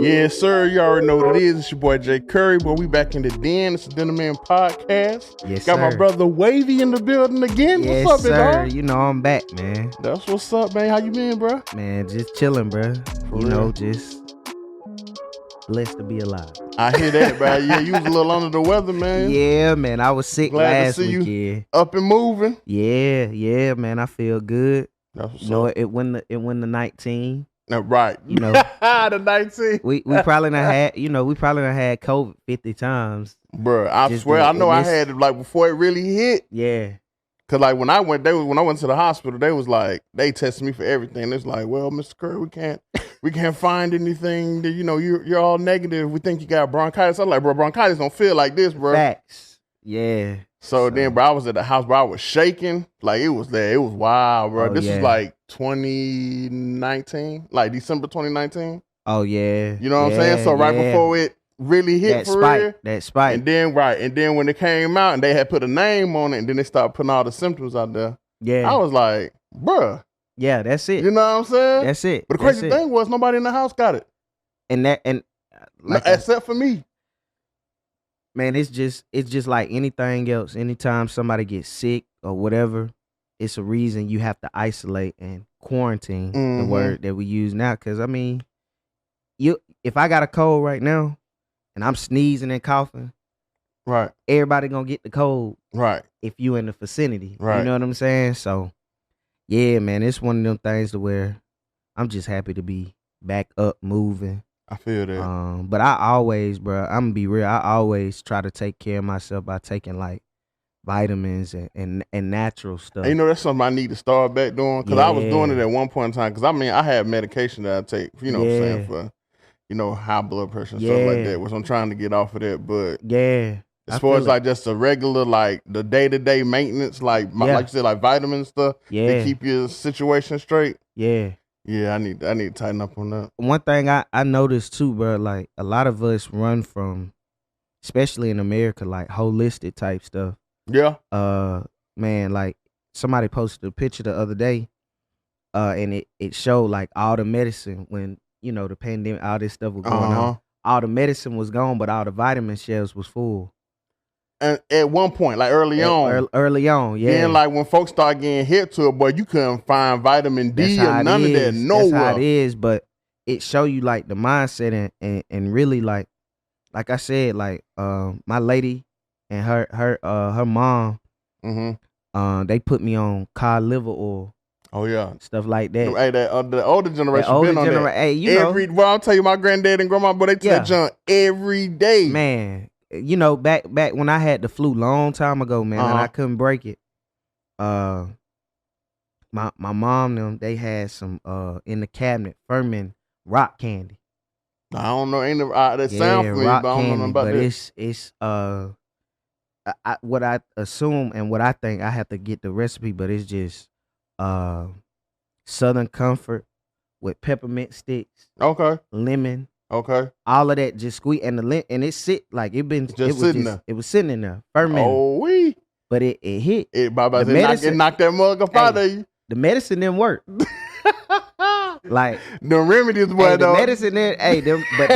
Yes, sir. You already know what it is. It's your boy Jay Curry. Boy, we back in the den. It's the Dinner Man Podcast. Yes, Got sir. my brother Wavy in the building again. Yes, what's up, big sir. dog? You know I'm back, man. That's what's up, man. How you been, bro? Man, just chilling, bro. For you real? know, just blessed to be alive. I hear that, bro. Yeah, you was a little under the weather, man. Yeah, man. I was sick Glad to last see you weekend. up and moving. Yeah, man. I feel good. That's what's You know, up. it won the 19. Right. You know, the 19. we probably done had COVID 50 times. Bro, I Just swear, the- I know and I this- had it like before it really hit. Yeah. Cause like when I went to the hospital, they was like, they tested me for everything. It's like, well, Mr. Curry, we can't find anything that, you know, you're all negative. We think you got bronchitis. I'm like, bro, bronchitis don't feel like this, bro. Facts. Yeah. So then, bro, I was at the house, bro. I was shaking. Like, it was there. It was wild, bro. Oh, This yeah. was like 2019, like December 2019. Oh, yeah. You know what I'm saying? So right before it really hit for real. That spike. And then, and then when it came out and they had put a name on it and then they started putting all the symptoms out there, Yeah. I was like, bruh. Yeah, that's it. You know what I'm saying? That's it. But the crazy thing was nobody in the house got it. Except for me. Man, it's just like anything else. Anytime somebody gets sick or whatever, it's a reason you have to isolate and quarantine, the word that we use now. Because I mean, if I got a cold right now and I'm sneezing and coughing, right, everybody gonna get the cold, right? If you in the vicinity, right? You know what I'm saying? So, yeah, man, it's one of them things to where I'm just happy to be back up moving. I feel that. But I always, bro, I'm gonna be real. I always try to take care of myself by taking like vitamins and natural stuff. And, you know, that's something I need to start back doing because I was doing it at one point in time. Because I mean, I had medication that I take, you know, what I'm saying, for, you know, high blood pressure and stuff like that, which I'm trying to get off of that. But as far as like just a regular, like the day-to-day maintenance, like you said, like vitamin stuff to keep your situation straight. Yeah, I need to tighten up on that. One thing I noticed too, bro, like a lot of us run from, especially in America, like holistic type stuff. Yeah. Man, like somebody posted a picture the other day, and it showed like all the medicine when, you know, the pandemic, all this stuff was going on. All the medicine was gone, but all the vitamin shelves was full. And at one point, like early on, yeah. Then like when folks start getting hit to it, boy, you couldn't find vitamin D or none of that nowhere. That's how it is, but it show you like the mindset and really like I said, like my lady and her mom, they put me on cod liver oil. Oh yeah, stuff like that. Hey, the older generation been on that. Hey, you know, well, I'll tell you, my granddad and grandma, but they took that junk every day. Man, you know, back when I had the flu, long time ago, man, and I couldn't break it. My mom them, they had some in the cabinet ferment rock candy. I don't know, ain't that sound familiar, but I don't know nothing about but that. It's what I assume and what I think, I have to get the recipe, but it's just Southern Comfort with peppermint sticks. Okay. Lemon. Okay. All of that just squeeze and and it sit like it was sitting there. It was sitting in there, fermenting. Oh we. But it hit. It knocked that mug up out of you. The medicine didn't work. Like the remedies, boy. The medicine didn't. But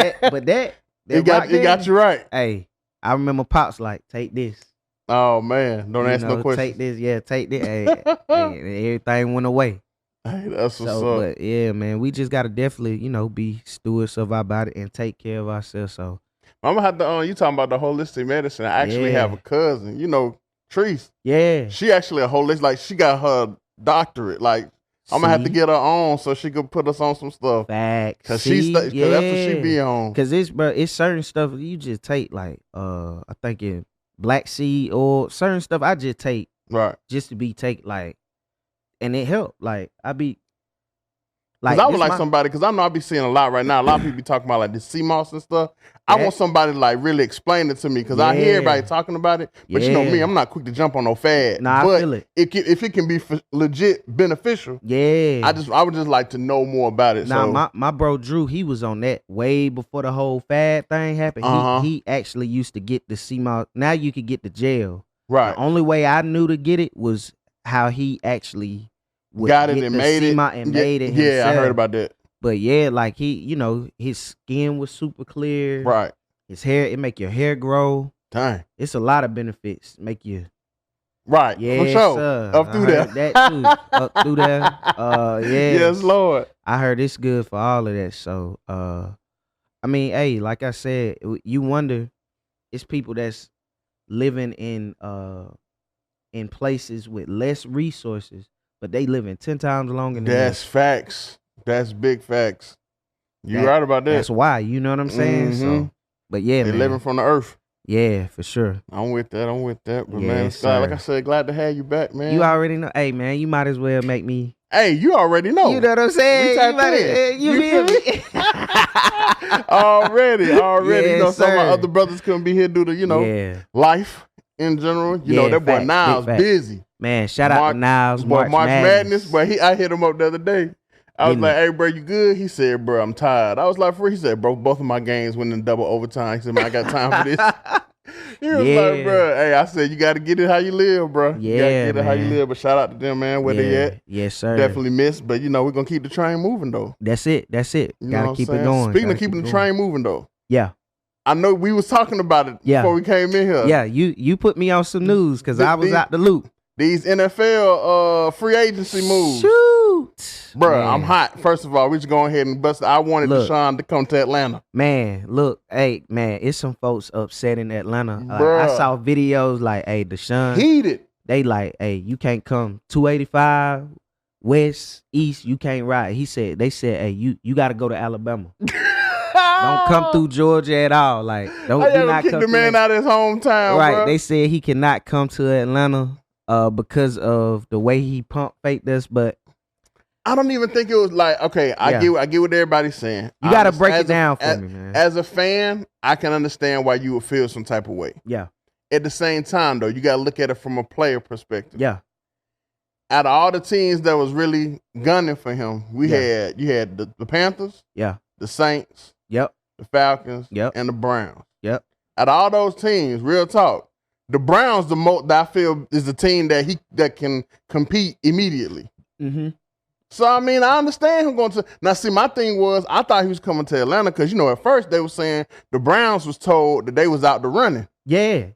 that it got you right. Hey, I remember Pops like, take this. Oh man, don't ask no questions. Take this, take this. Hey, everything went away. Hey, that's what's up. But yeah, man, we just gotta definitely, you know, be stewards of our body and take care of ourselves. So I'm gonna have to. You talking about the holistic medicine? I actually have a cousin. You know, Treese. Yeah. She actually a holistic. Like she got her doctorate. Like I'm gonna have to get her on so she could put us on some stuff. Facts. Cause that's what she be on. Cause it's certain stuff you just take, like I think in black seed or certain stuff I just take just to be like. And it helped. Like I be like, I would like somebody, because I know I be seeing a lot right now. A lot of people be talking about like the sea moss and stuff. I want somebody to like really explain it to me, because I hear everybody talking about it. But you know me, I'm not quick to jump on no fad. Nah, but I feel it. If it can be legit beneficial, I would just like to know more about it. Nah, my bro Drew, he was on that way before the whole fad thing happened. He actually used to get the sea moss. Now you could get the gel. Right. The only way I knew to get it was how he actually got it and made it himself. Yeah, I heard about that. But yeah, like his skin was super clear. Right. His hair, it make your hair grow. Dang. It's a lot of benefits. Make you. Right. Yes, for sure. Sir. Up through there. That too. Up through there. Yeah. Yes, Lord. I heard it's good for all of that. So, I mean, hey, like I said, you wonder, it's people that's living in places with less resources, but they living 10 times longer than That's facts. That's big facts. You right about that. That's why, you know what I'm saying? So, but yeah, they living from the earth. Yeah, for sure. I'm with that. But man, Scott, like I said, glad to have you back, man. You already know. Hey, man, you might as well make me. Hey, you already know. You know what I'm saying? You feel me? already. Yes, Some of my other brothers couldn't be here due to, life in general. You know, that boy Niles busy. Man, shout out to Niles. March Madness. But I hit him up the other day. I was like, hey, bro, you good? He said, bro, I'm tired. I was like, he said, bro, both of my games went in double overtime. He said, man, I got time for this. He was like, bro, hey, I said, you got to get it how you live, bro. You got to get it how you live. But shout out to them, man, where they at. Yes, sir. Definitely missed. But, we're going to keep the train moving, though. That's it. You got to keep it going. Speaking of keeping the train moving, though. Yeah. I know we was talking about it before we came in here. Yeah, you put me on some news because I was out the loop. These NFL free agency moves. Shoot. Bro, I'm hot. First of all, we just go ahead and bust it. I wanted Deshaun to come to Atlanta. Man, look, hey, man, it's some folks upset in Atlanta. I saw videos like, hey, Deshaun. Heated. They like, hey, you can't come 285, west, east, you can't ride. They said, hey, you got to go to Alabama. Don't come through Georgia at all. Like, do not kick come the man out of his hometown, right, bro. They said he cannot come to Atlanta because of the way he pump faked us, but I don't even think it was like, okay, I get what everybody's saying. You got to break it down for me, man. As a fan, I can understand why you would feel some type of way. Yeah. At the same time, though, you got to look at it from a player perspective. Yeah. Out of all the teams that was really gunning for him, you had the Panthers, the Saints, the Falcons, and the Browns. Yep. Out of all those teams, real talk, the Browns the most that I feel is the team that can compete immediately. Mm-hmm. So I mean, I understand him going to. Now, see, my thing was I thought he was coming to Atlanta because at first they were saying the Browns was told that they was out the running. Yeah.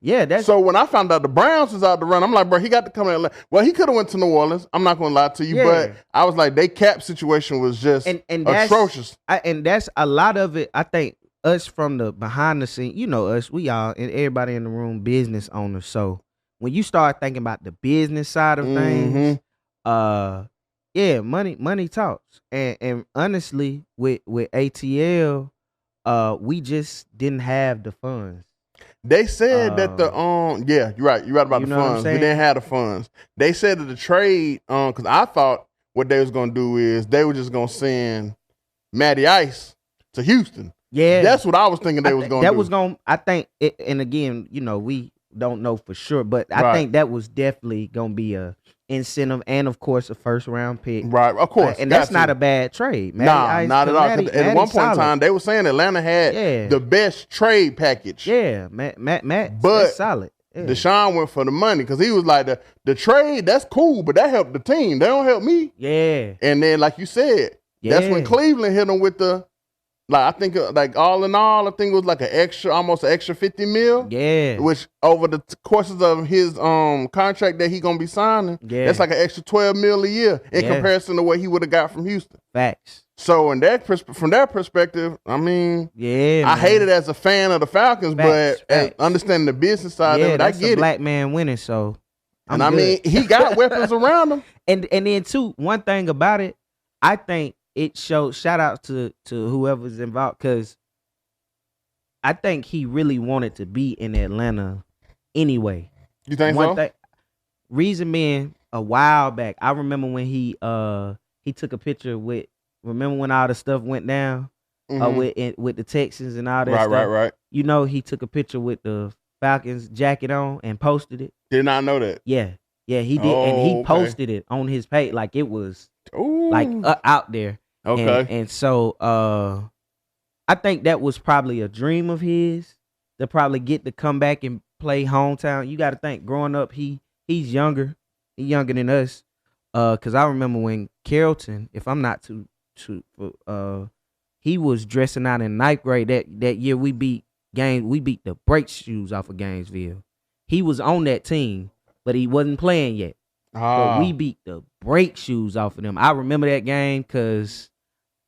So when I found out the Browns was out the run, I'm like, bro, he got to come to Atlanta. Well, he could have went to New Orleans. I'm not going to lie to you, but I was like, they cap situation was just atrocious. And that's a lot of it. I think us from the behind the scene, us, we all and everybody in the room, business owners. So when you start thinking about the business side of things, money talks. And honestly, with ATL, we just didn't have the funds. They said that you're right about the funds. We didn't have the funds. They said that the trade, because I thought what they was gonna do is they were just gonna send Matty Ice to Houston. Yeah, that's what I was thinking they was gonna do. That was gonna, I think, and again, we don't know for sure, but I think that was definitely gonna be a incentive and of course a first round pick. Right, of course. And that's not a bad trade. Nah, not at all. At one point in time, they were saying Atlanta had the best trade package. Yeah, Matt, but that's solid. Yeah. Deshaun went for the money because he was like, the trade, that's cool, but that helped the team. They don't help me. Yeah. And then, like you said, that's when Cleveland hit him with the, I think, all in all, I think it was like almost an extra $50 million. Yeah. Which over the courses of his contract that he gonna be signing, that's like an extra $12 million a year in comparison to what he would have got from Houston. Facts. So from that perspective, I mean, I hate it as a fan of the Falcons, but understanding the business side of it, I get it. Black man winning, so I mean, he got weapons around him. And then too, one thing about it, I think it shows. Shout out to whoever's involved, because I think he really wanted to be in Atlanta anyway. You think so? Reason being, a while back, I remember when he took a picture with. Remember when all the stuff went down with the Texans and all that stuff? Right. He took a picture with the Falcons jacket on and posted it. Did not know that. Yeah, he did, and he posted it on his page like it was out there. Okay, and so I think that was probably a dream of his to probably get to come back and play hometown. You got to think, growing up, he's younger. He younger than us. Cause I remember when Carrollton, if I'm not he was dressing out in ninth grade that year. We beat the brake shoes off of Gainesville. He was on that team, but he wasn't playing yet. But we beat the brake shoes off of them. I remember that game because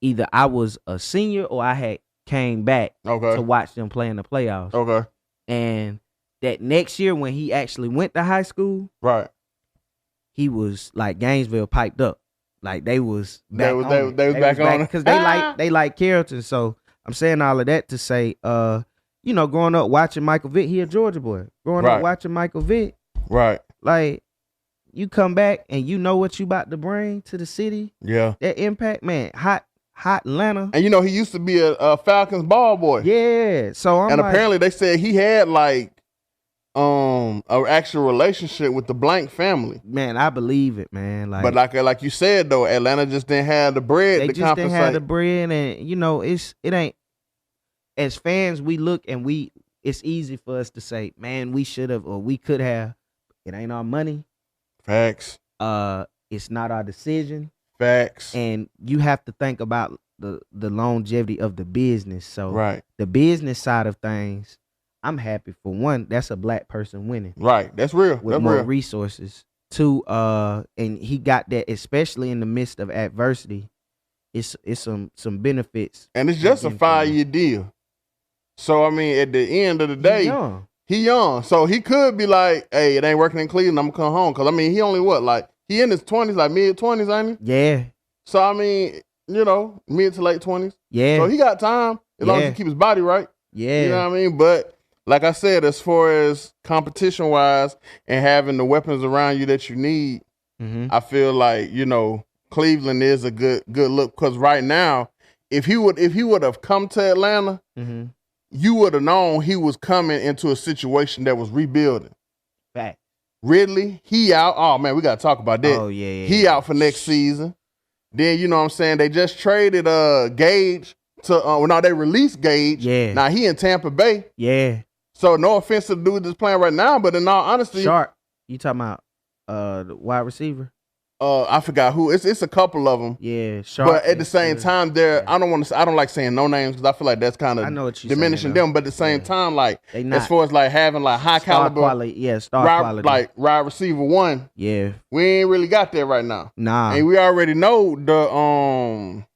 either I was a senior or I had came back to watch them play in the playoffs. Okay. And that next year when he actually went to high school, right, he was like Gainesville piped up. Like they was back on. They was back on because they like Carrollton. So I'm saying all of that to say, growing up watching Michael Vick, he a Georgia boy. Growing up watching Michael Vick, right? Like you come back and you know what you about to bring to the city. Yeah, that impact, man. Hot Atlanta. And he used to be a Falcons ball boy. Yeah. So apparently they said he had like an actual relationship with the Blank family. Man, I believe it, man. But like you said though, Atlanta just didn't have the bread to compensate. They just didn't have the bread, and it ain't. As fans, we look and it's easy for us to say, man, we should have or we could have. It ain't our money. Facts. It's not our decision. Facts. And you have to think about the longevity of the business. So right. The business side of things, I'm happy for one, that's a black person winning. Right. That's real. With that's more real. resources. Two, and he got that, especially in the midst of adversity. It's some benefits. And it's just a 5-year deal. So I mean, at the end of the day, he young. So he could be like, hey, it ain't working in Cleveland, I'm gonna come home. Cause I mean, he only he in his 20s, like mid-20s, ain't he? Yeah. So I mean, mid to late 20s. Yeah. So he got time as long as he keep his body right. Yeah. You know what I mean? But like I said, as far as competition-wise and having the weapons around you that you need, I feel like, Cleveland is a good look. Because right now, if he would have come to Atlanta, you would have known he was coming into a situation that was rebuilding. Fact. Ridley, he out. Oh, man, we got to talk about that. Oh, yeah. He out for next season. Then, you know what I'm saying, they just traded Gage to, they released Gage. Yeah. Now, he in Tampa Bay. Yeah. So, no offense to the dude that's playing right now, but in all honesty. Sharp. You talking about the wide receiver? I forgot who. It's a couple of them. Yeah, Sharp. But at the same time, I don't like saying no names because I feel like that's kind of diminishing them. But at the same time, like as far as like having like high caliber quality, star quality, like wide receiver one. Yeah, we ain't really got that right now. Nah, and we already know the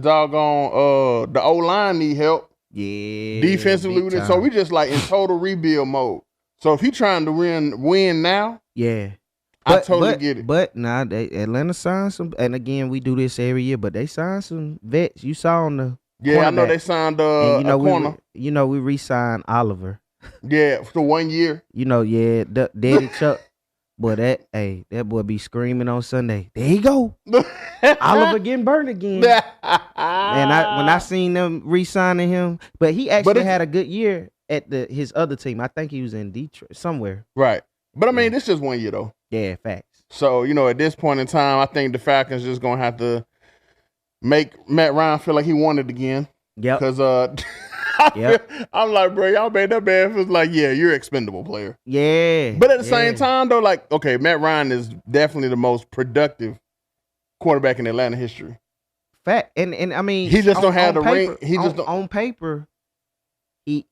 doggone the O-line need help. Yeah, defensively with it. So we just like in total rebuild mode. So if he trying to win now, yeah. I totally get it. But Atlanta signed some, and again, we do this every year, but they signed some vets. You saw on the I know they signed a corner. We re-signed Oliver. Yeah, for 1 year. Daddy Chuck. Boy, that boy be screaming on Sunday. There you go. Oliver getting burnt again. And when I seen them re-signing him, but he actually had a good year at his other team. I think he was in Detroit somewhere. Right. But I mean, this is just 1 year though. Yeah, facts. So, at this point in time, I think the Falcons just gonna have to make Matt Ryan feel like he won it again. Yep. Because I'm like, bro, y'all made that man feel like, yeah, you're an expendable player. Yeah. But at the same time, though, like, okay, Matt Ryan is definitely the most productive quarterback in Atlanta history. Fact. And I mean, he just don't have the ring. He just don't. On paper, he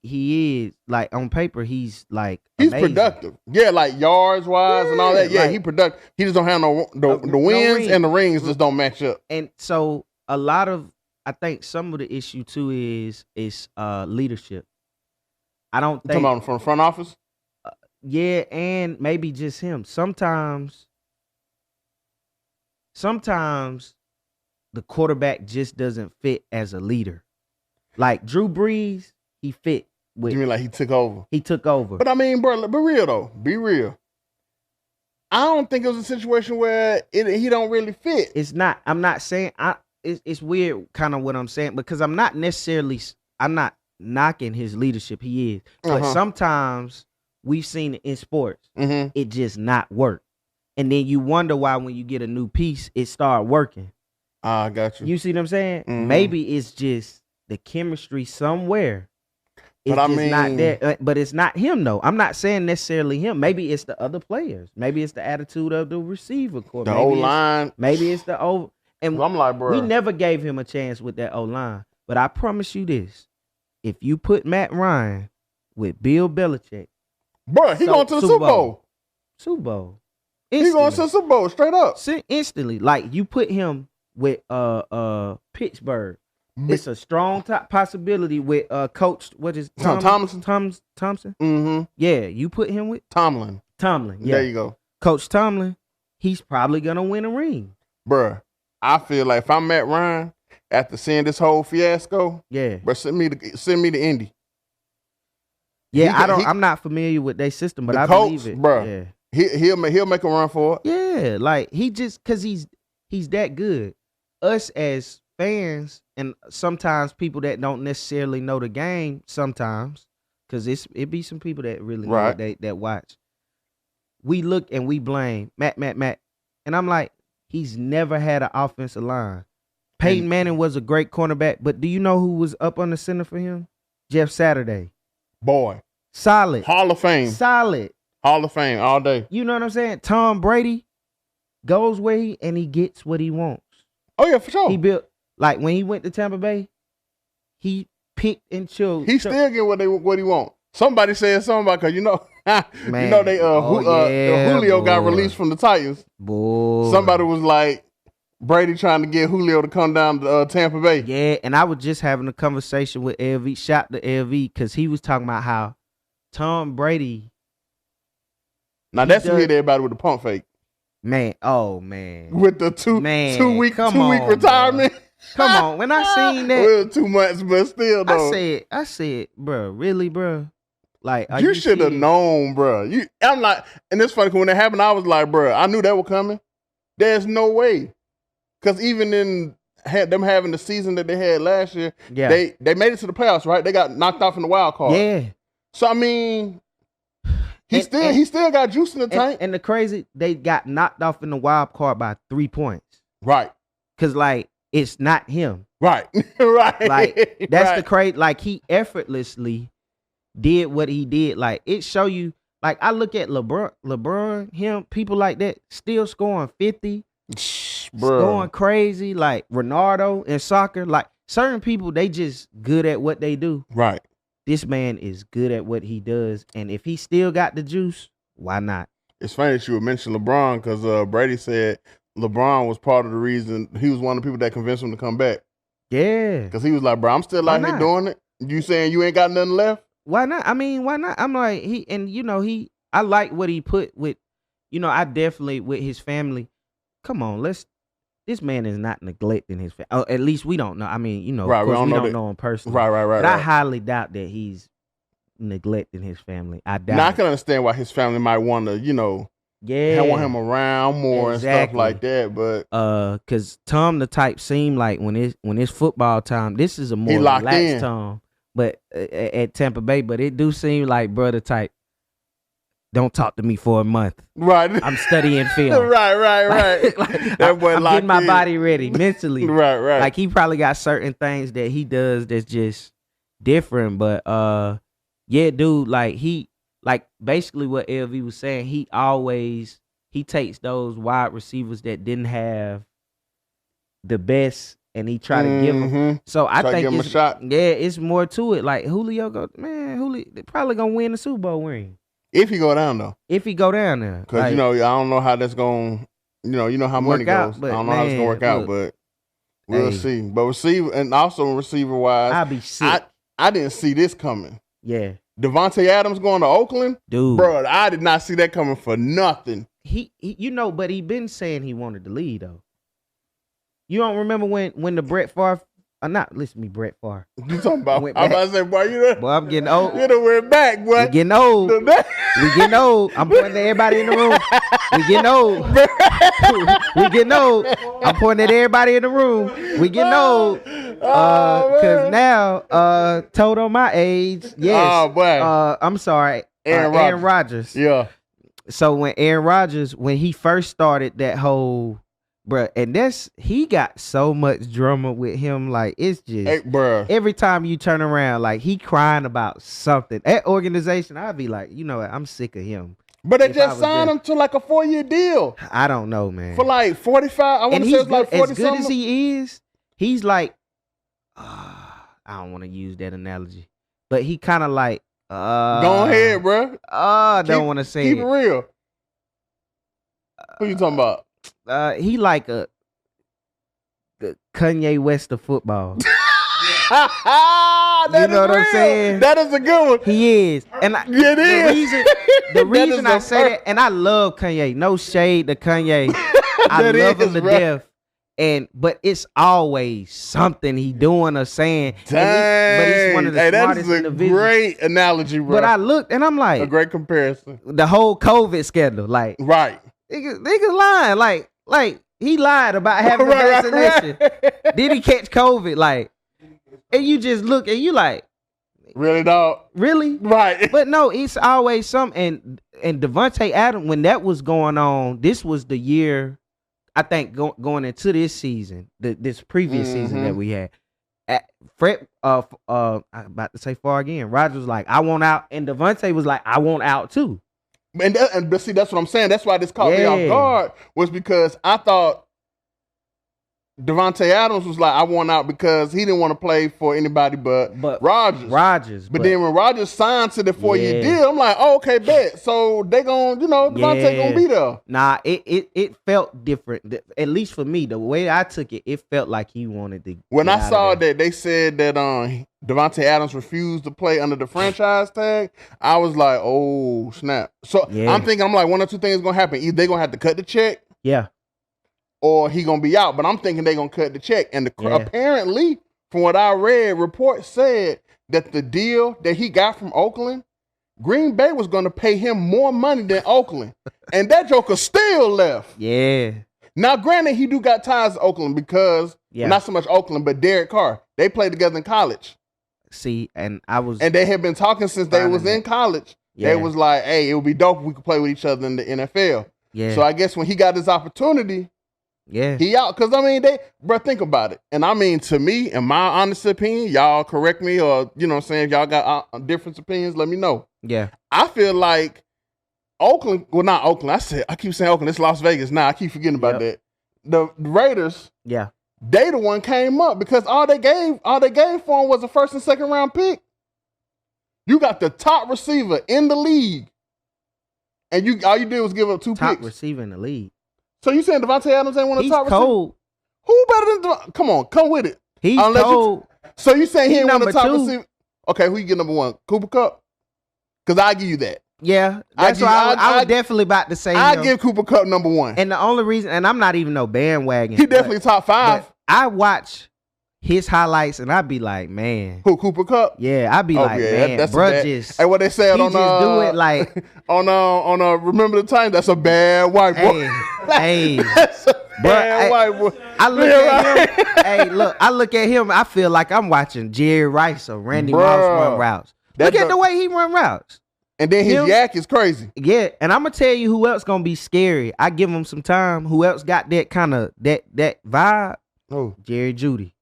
is like on paper he's like he's amazing. Productive. Yeah, like yards wise and all that. Yeah, he productive. He just don't have the wins and the rings just don't match up. And so I think some of the issue too is leadership. I don't think talking about from the front office. Yeah, and maybe just him. Sometimes the quarterback just doesn't fit as a leader. Like Drew Brees, he fit with. You mean like he took over? He took over. But I mean, bro, be real though. Be real. I don't think it was a situation where he don't really fit. It's not. I'm not saying. It's weird, kind of what I'm saying, because I'm not knocking his leadership. He is, but sometimes we've seen it in sports. It just not work, and then you wonder why when you get a new piece, it start working. I got you. You see what I'm saying? Maybe it's just the chemistry somewhere It's just not that. But it's not him though. I'm not saying necessarily him. Maybe it's the other players. Maybe it's the attitude of the receiver core. The O-line. Maybe it's the O. And I'm like, bro, we never gave him a chance with that O-line. But I promise you this: if you put Matt Ryan with Bill Belichick, bro, he going to the Super Bowl. Super Bowl. He going to the Super Bowl straight up. Instantly, like you put him with Pittsburgh. It's a strong possibility with Coach. What is Thompson? Thompson. Mm-hmm. Yeah, you put him with Tomlin. Yeah, there you go. Coach Tomlin. He's probably gonna win a ring, bruh. I feel like if I'm Matt Ryan after seeing this whole fiasco, bro, send me to Indy. Yeah, I'm not familiar with their system, but I believe it, bro. Yeah. He'll make a run for it. Yeah, like he just because he's that good. Us as fans and sometimes people that don't necessarily know the game sometimes, because it be some people that really know that watch. We look and we blame Matt. And I'm like, he's never had an offensive line. Peyton Manning was a great cornerback, but do you know who was up on the center for him? Jeff Saturday. Boy. Solid. Hall of Fame. Solid. Hall of Fame all day. You know what I'm saying? Tom Brady goes where he gets what he wants. Oh, yeah, for sure. He built, like when he went to Tampa Bay, he picked and chose. He still get what he want. Somebody said something about, because you know they Julio got released from the Titans. Boy. Somebody was like, Brady trying to get Julio to come down to Tampa Bay. Yeah, and I was just having a conversation with LV. Shout to LV, because he was talking about how Tom Brady. Now that's who hit everybody with the pump fake. Man, oh man. With the two week retirement. Bro. Come on, when I seen that. Well, 2 months, but still though. I said, bro, really, bro? Like, you should have known, bro. I'm like, and it's funny, because when it happened, I was like, bro, I knew that was coming. There's no way. Because even in them having the season that they had last year, they made it to the playoffs, right? They got knocked off in the wild card. Yeah. So I mean, he still got juice in the tank. And the crazy, they got knocked off in the wild card by 3 points. Right. Because like it's not him. Right. Right. Like that's the crazy. Like he effortlessly did what he did. Like it show you. Like I look at LeBron, him, people like that still scoring 50. Going crazy, like Ronaldo in soccer. Like certain people, they just good at what they do. Right. This man is good at what he does, and if he still got the juice, why not? It's funny that you would mention LeBron, because Brady said LeBron was part of the reason. He was one of the people that convinced him to come back. Yeah. Because he was like, bro, I'm still out here doing it. You saying you ain't got nothing left? Why not? I mean, why not? I'm like, I like what he put with, I definitely, with his family. Come on, this man is not neglecting his family. Oh, at least we don't know. I mean, of course we don't know him personally. Right. But I highly doubt that he's neglecting his family. I doubt. Now I can understand why his family might want to, want him around more and stuff like that. But because Tom the type seemed like when it's football time, this is a more relaxed Tom. But at Tampa Bay, but it do seem like brother type. Don't talk to me for a month. Right. I'm studying film. Right. That boy I'm getting my body ready mentally. Right. Like he probably got certain things that he does that's just different. But yeah, dude, like basically what LV was saying, he takes those wide receivers that didn't have the best and he try to give them. So I think it's a shot. Yeah, it's more to it. Like Julio Julio probably gonna win the Super Bowl ring. If he go down though. If he go down there. Because I don't know how that's going to, how money goes. I don't know how it's going to work out, but we'll see. But receiver wise, I'll be sick. I didn't see this coming. Yeah. Devontae Adams going to Oakland? Dude. Bro, I did not see that coming for nothing. He but he been saying he wanted to leave though. You don't remember when the Brett Favre listen to me, Brett Favre. You talking about? I'm about to say, boy, boy, I'm getting old. You done went back, boy. We getting old. We getting old. I'm pointing at everybody in the room. We getting old. We getting old. I'm pointing at everybody in the room. We getting old. Cause now, told on my age. Yes. Oh boy. I'm sorry. Rodgers. Yeah. So when Aaron Rodgers, when he first started that whole Bruh, and he got so much drama with him. Like, it's just, hey, bruh. Every time you turn around, like, he crying about something. That organization, I'd be like, you know what, I'm sick of him. But they just signed him to like a 4-year deal. I don't know, man. For like 45, I want to say it's like 40 as good as he is, he's like, I don't want to use that analogy, but he kind of like, go ahead, bro. I don't want to say keep it real. Who you talking about? He like the Kanye West of football. You know what I'm saying? That is a good one. He is. And the reason I say that, and I love Kanye. No shade to Kanye. I love him to death. But it's always something he doing or saying. Dang. But he's one of the smartest individuals. That is a great analogy, bro. But I looked and I'm like, a great comparison. The whole COVID scandal, like, right? Niggas lying, like he lied about having a vaccination. Right. Did he catch COVID? Like, and you just look and you like, really, dog? Really? Right. But no, it's always something. And Devontae Adams, when that was going on, this was the year. I think going into this season, this previous season that we had, Fred, I'm about to say far again. Rodgers was like, I want out, and Devontae was like, I want out too. But see, that's what I'm saying. That's why this caught me off guard, was because I thought Devontae Adams was like, I want out because he didn't want to play for anybody but Rodgers. But then when Rodgers signed to the 4-year deal, I'm like, oh, okay, bet. So they gonna, Devontae gonna be there. Nah, it felt different. At least for me, the way I took it, it felt like he wanted to. When I saw that they said that Devontae Adams refused to play under the franchise tag, I was like, oh snap. So I'm thinking, one or two things gonna happen. Either they gonna have to cut the check. Yeah. Or he gonna be out, but I'm thinking they gonna cut the check. And apparently, from what I read, reports said that the deal that he got from Oakland, Green Bay was gonna pay him more money than Oakland, and that joker still left. Yeah. Now, granted, he do got ties to Oakland because not so much Oakland, but Derek Carr. They played together in college. See, and they had been talking since they was in college. Yeah. They was like, hey, it would be dope if we could play with each other in the NFL. Yeah. So I guess when he got this opportunity. Yeah, he out because bro, think about it. And to me, in my honest opinion, y'all correct me or if y'all got different opinions, let me know. Yeah, I feel like Oakland, well, not Oakland. I keep saying Oakland. It's Las Vegas. Now I keep forgetting about that. The Raiders, they the one came up because all they gave for him was a first and second round pick. You got the top receiver in the league, and all you did was give up two picks. Top receiver in the league. So you saying Devontae Adams ain't one of the top receivers? He's cold. Who better than Devontae? Come on, come with it. He's cold. So you saying he ain't one of the top receivers? Okay, who you get number one? Cooper Kupp? Because I give you that. Yeah, that's why I was definitely about to say I give Cooper Kupp number one. And the only reason, and I'm not even no bandwagon. He definitely top 5. I watch his highlights and I'd be like, man. Who, Cooper Kupp? Yeah, I'd be man, bro, just. Hey, what they said on do it like on Remember the Time? That's a bad white boy. Hey, that's a bad white boy. I look at him. Hey, look, I look at him. I feel like I'm watching Jerry Rice or Randy Moss run routes. Look at the way he run routes. And then his yak is crazy. Yeah, and I'm gonna tell you who else gonna be scary. I give him some time. Who else got that kind of that vibe? Oh, Jerry Jeudy.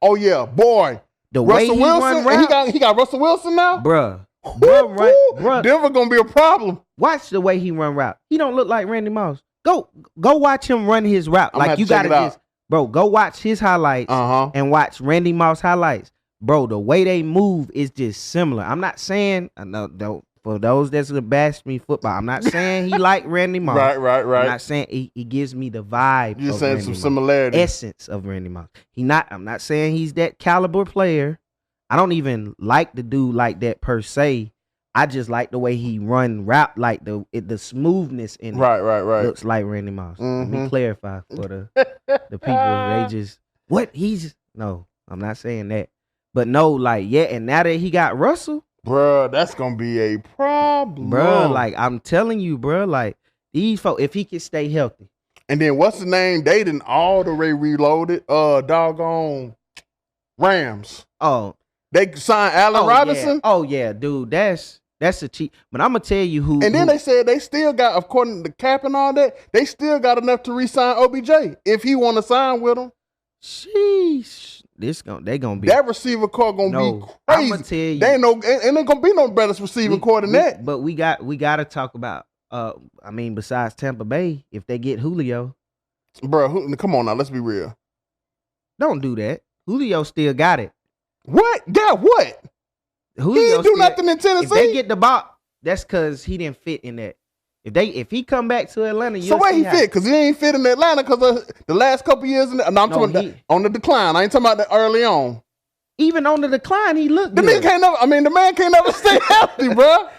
Oh yeah, boy. The Russell way Wilson. He got Russell Wilson now, bruh. Denver gonna be a problem. Watch the way he run route. He don't look like Randy Moss. Go watch him run his route. Like you gotta just, bro. Go watch his highlights and watch Randy Moss highlights. Bro, the way they move is just similar. I'm not saying, for those that's gonna bash me football, I'm not saying he like Randy Moss. Right. I'm not saying he gives me the vibe. You're saying some similarity. Essence of Randy Moss. I'm not saying he's that caliber player. I don't even like the dude like that per se. I just like the way he run route, like the smoothness in it. Right. Looks like Randy Moss. Let me clarify for the people. They just no, I'm not saying that. But no, and now that he got Russell, bruh, that's gonna be a problem, bruh. I'm telling you, bruh, these folks, if he can stay healthy. And then what's the name? They didn't all the way reloaded. Doggone Rams. Oh, they signed Allen Robinson. Yeah. Oh yeah, dude, that's That's a cheap. But I'm gonna tell you who. And then they said they still got, according to cap and all that, they still got enough to re-sign OBJ if he want to sign with them. Sheesh. They gonna be that receiver core gonna be crazy. I'm gonna tell you, they ain't no, and ain't gonna be no better receiving core than that. But we got to talk about. I mean, besides Tampa Bay, if they get Julio, bro, come on now, let's be real. Don't do that. Julio still got it. What? Got what? Julio he didn't do nothing in Tennessee. If they get the ball, that's because he didn't fit in that. If he come back to Atlanta, so where he fit? Because he ain't fit in Atlanta because the last couple years. I'm talking on the decline. I ain't talking about that early on. Even on the decline, he looked good. The man can't never stay healthy, bro.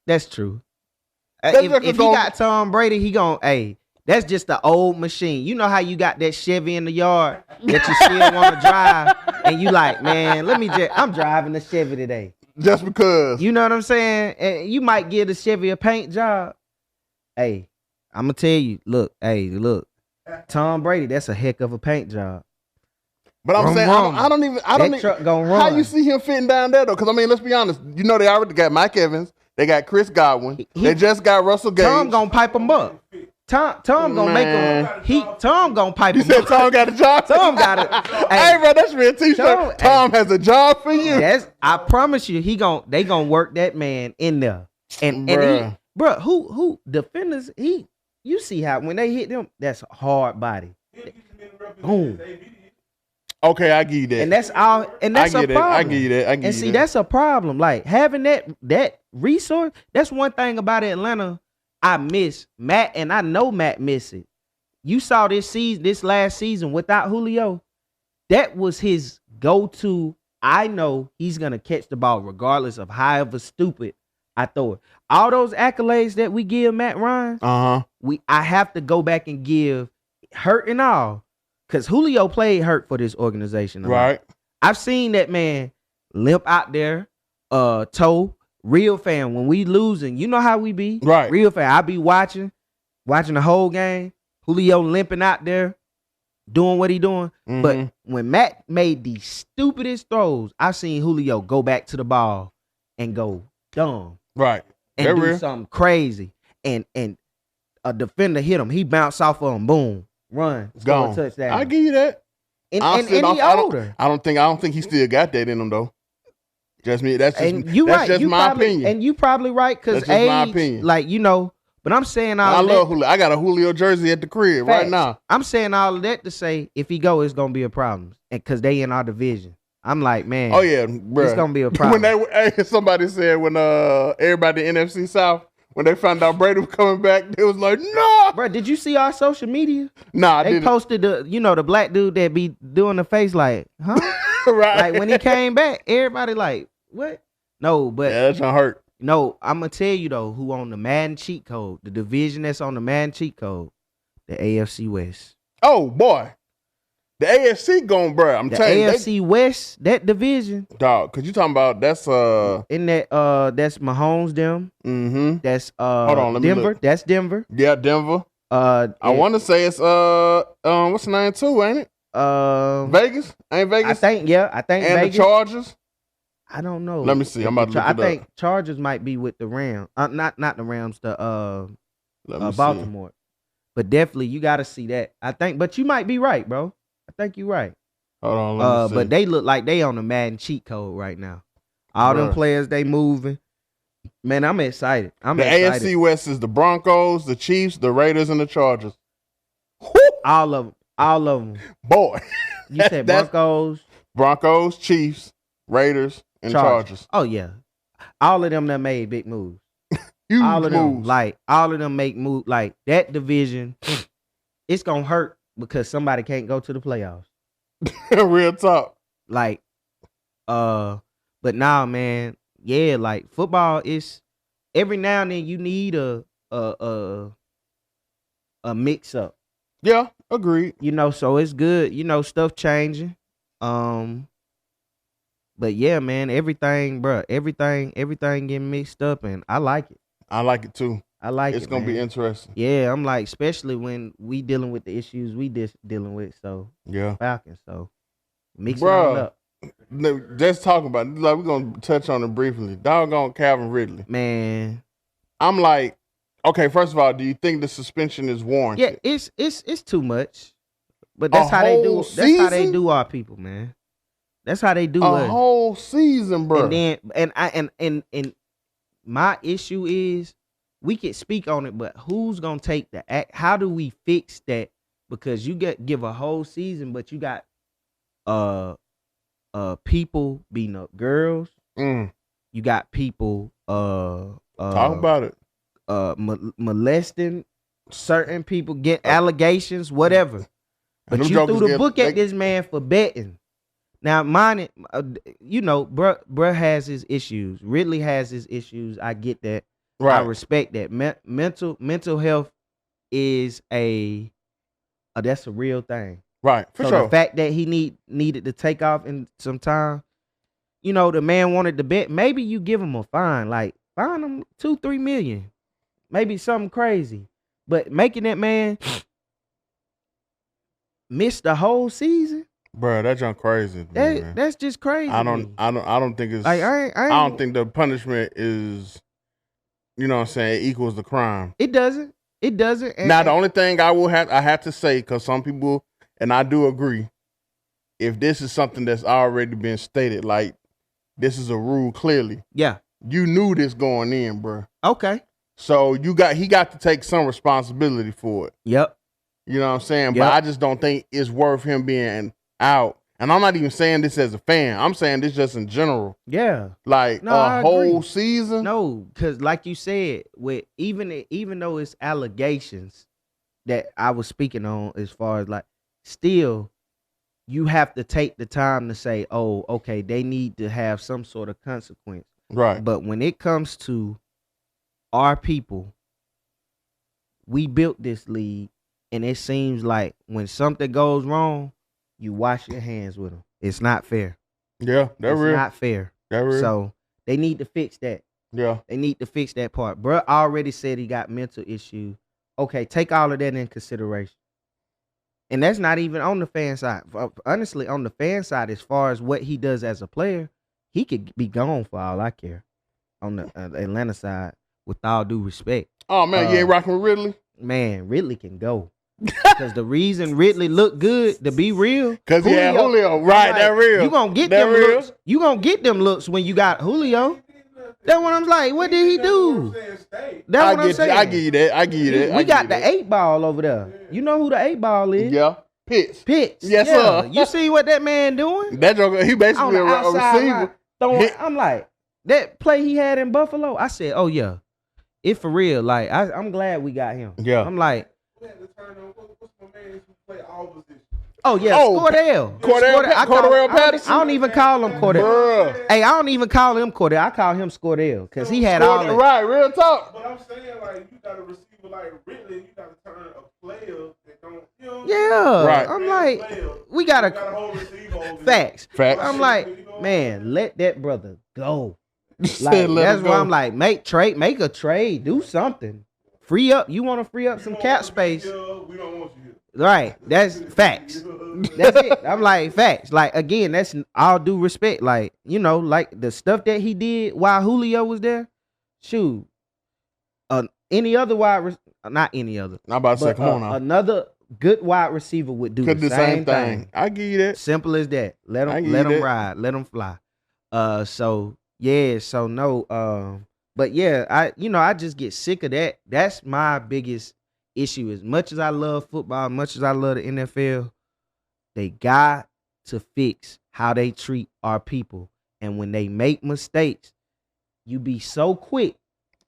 That's true. If he got Tom Brady, he gon' that's just the old machine. You know how you got that Chevy in the yard that you still want to drive, and you like, man, I'm driving the Chevy today. Just because. You know what I'm saying? And you might give the Chevy a paint job. Hey, I'm gonna tell you, look, Tom Brady, that's a heck of a paint job. But I'm saying, I don't even. Truck gonna run. How you see him fitting down there though? Because I mean, let's be honest. You know, they already got Mike Evans. They got Chris Godwin. They just got Russell Gage. Tom gonna pipe him up. Tom gonna make him. Tom gonna pipe him up. You said Tom got a job? Tom got it. Hey, bro, that's real t-shirt. Tom has a job for you. I promise you, they gonna work that man in there. And he, bro, who defenders? You see how when they hit them, that's a hard body. Boom. Okay, I give you that. And that's all. And that's a problem. I give you that. And see, that's a problem. Like having that resource. That's one thing about Atlanta. I miss Matt, and I know Matt miss it. You saw this last season without Julio. That was his go-to. I know he's gonna catch the ball regardless of however stupid I throw it. All those accolades that we give Matt Ryan, I have to go back and give hurt and all. Because Julio played hurt for this organization. Right. I've seen that man limp out there, toe. Real fan, when we losing, you know how we be. Right. Real fan. I be watching the whole game. Julio limping out there, doing what he doing. Mm-hmm. But when Matt made the stupidest throws, I've seen Julio go back to the ball and go dumb. Right. And do something crazy. And a defender hit him. He bounced off of him. Boom. Run. Score a touchdown. I give you that. And he older. I don't think he still got that in him though. Just me. That's just my opinion. And you probably right because age, my opinion. Like but I'm saying all. I love Julio. I got a Julio jersey at the crib right now. I'm saying all of that to say if he go, it's gonna be a problem, and because they in our division. I'm like, man. Oh yeah, bro. It's gonna be a problem. Somebody said when everybody in NFC South. When they found out Brady was coming back, they was like, "No, bro." Did you see our social media? Nah, they posted the black dude that be doing the face like, huh? Right. Like when he came back, everybody like, what? No, but that's gonna hurt. No, I'm gonna tell you though, who on the Madden cheat code, the division that's on the Madden cheat code, the AFC West. Oh boy, the AFC going, bro. I'm telling you, AFC West, that division, dog. Cause you talking about that's in that that's Mahomes them. Mm-hmm. That's hold on, let me Denver. Look. That's Denver. Yeah, Denver. I want to say it's what's the name too, ain't it? Vegas, ain't Vegas? I think and Vegas. The Chargers. I don't know. Let me see. I'm about to look it up. I think Chargers might be with the Rams. Not the Rams. The Baltimore. But definitely you got to see that. I think, but you might be right, bro. I think you're right. Hold on. Let me see. But they look like they on the Madden cheat code right now. All them players they moving. Man, I'm excited. The AFC West is the Broncos, the Chiefs, the Raiders, and the Chargers. All of them. Boy, you said Broncos, Chiefs, Raiders. And Chargers. Oh yeah, all of them that made big moves. Huge all of them, moves. like all of them make moves. Like that division, it's gonna hurt because somebody can't go to the playoffs. Real talk. Like, but now, man, yeah, like football is every now and then you need a mix up. Yeah, agreed. So it's good. Stuff changing. But yeah, man, everything getting mixed up, and I like it. I like it too. It's gonna be interesting. Yeah, I'm like, especially when we dealing with the issues we dealing with. So yeah, Falcons. So mix it on up. Just talking about it, like we're gonna touch on it briefly. Doggone Calvin Ridley. Man. I'm like, okay, first of all, do you think the suspension is warranted? Yeah, it's too much. But that's how they do. That's how they do our people, man. That's how they do a whole season, bro. And then and my issue is we could speak on it, but who's gonna take the act? How do we fix that? Because you give a whole season, but you got people beating up girls. You got people talk about it. Molesting certain people, get allegations, whatever. But you threw the book at this man for betting. Now, mine, bruh has his issues. Ridley has his issues. I get that. Right. I respect that. Mental health is that's a real thing. Right, for sure. The fact that he needed to take off in some time, the man wanted to bet. Maybe you give him a fine, like fine him $2-3 million, maybe something crazy. But making that man miss the whole season, bro, that's just crazy. That's just crazy. I don't think it's like I don't think the punishment is, what I'm saying, equals the crime. It doesn't. Now the only thing I have to say, because some people, and I do agree, if this is something that's already been stated, like this is a rule clearly. Yeah. You knew this going in, bro. Okay. So he got to take some responsibility for it. Yep. You know what I'm saying? Yep. But I just don't think it's worth him being out. And I'm not even saying this as a fan. I'm saying this just in general. Yeah. Like a whole season? No, because like you said, with even though it's allegations that I was speaking on, as far as like, still you have to take the time to say, oh, okay, they need to have some sort of consequence. Right. But when it comes to our people, we built this league, and it seems like when something goes wrong, you wash your hands with them. It's not fair. Yeah, that's real. It's not fair. That's real. So they need to fix that. Yeah. They need to fix that part. Bruh already said he got mental issues. Okay, take all of that in consideration. And that's not even on the fan side. Honestly, on the fan side, as far as what he does as a player, he could be gone for all I care. On the Atlanta side, with all due respect. Oh, man, you ain't rocking with Ridley? Man, Ridley can go. Because the reason Ridley looked good, to be real, because he had Julio. Right, that real. You gonna get them looks. You gonna get them looks when you got Julio. That's what I'm like. What did he do? That's what I'm saying. I give you that. We got the 8 ball over there. You know who the 8 ball is? Yeah. Pitts. Yes, sir. You see what that man doing? That joker, he basically a receiver. I'm like, that play he had in Buffalo, I said, oh yeah, it for real. Like I'm glad we got him. Yeah. I'm like, oh yeah, Cordell. Cordell Patterson. I don't even call him Cordell. Bruh. Hey, I don't even call him Cordell. I call him Scordell because he had all that. Right, real talk. But I'm saying, like, you got a receiver like Ridley, you got to turn a player that don't. Yeah, right. I'm like, we got a whole receiver. Facts. I'm like, man, let that brother go. Like, that's why I'm like, make a trade, do something. Free up. You want to free up some cap space. We don't want you. Right. That's facts. That's it. I'm like, facts. Like, again, that's all due respect. Like, like the stuff that he did while Julio was there. Shoot. Any other not any other. I'm about to say, come on now. Another good wide receiver would do the same thing. I give you that. Simple as that. Let him ride. Let him fly. So no. But yeah, I just get sick of that. That's my biggest issue. As much as I love football, as much as I love the NFL, they got to fix how they treat our people. And when they make mistakes, you be so quick.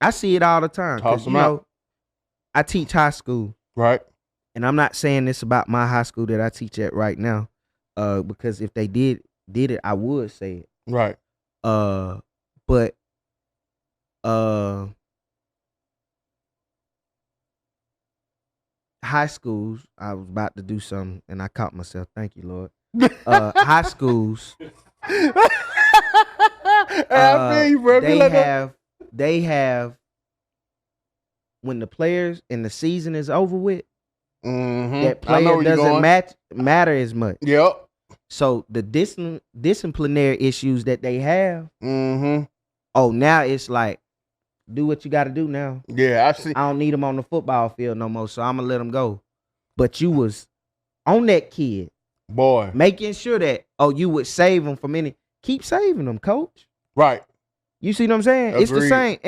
I see it all the time. Toss them out. I teach high school. Right. And I'm not saying this about my high school that I teach at right now. Because if they did it, I would say it. Right. But high schools, I was about to do something and I caught myself. Thank you, Lord. High schools, they have when the players and the season is over with, that player doesn't matter as much. Yep. So the disciplinary issues that they have, oh, now it's like, do what you got to do now. Yeah, I see. I don't need them on the football field no more, so I'm going to let them go. But you was on that kid. Boy. Making sure that, you would save them from any. Keep saving them, coach. Right. You see what I'm saying? Agreed. It's the same.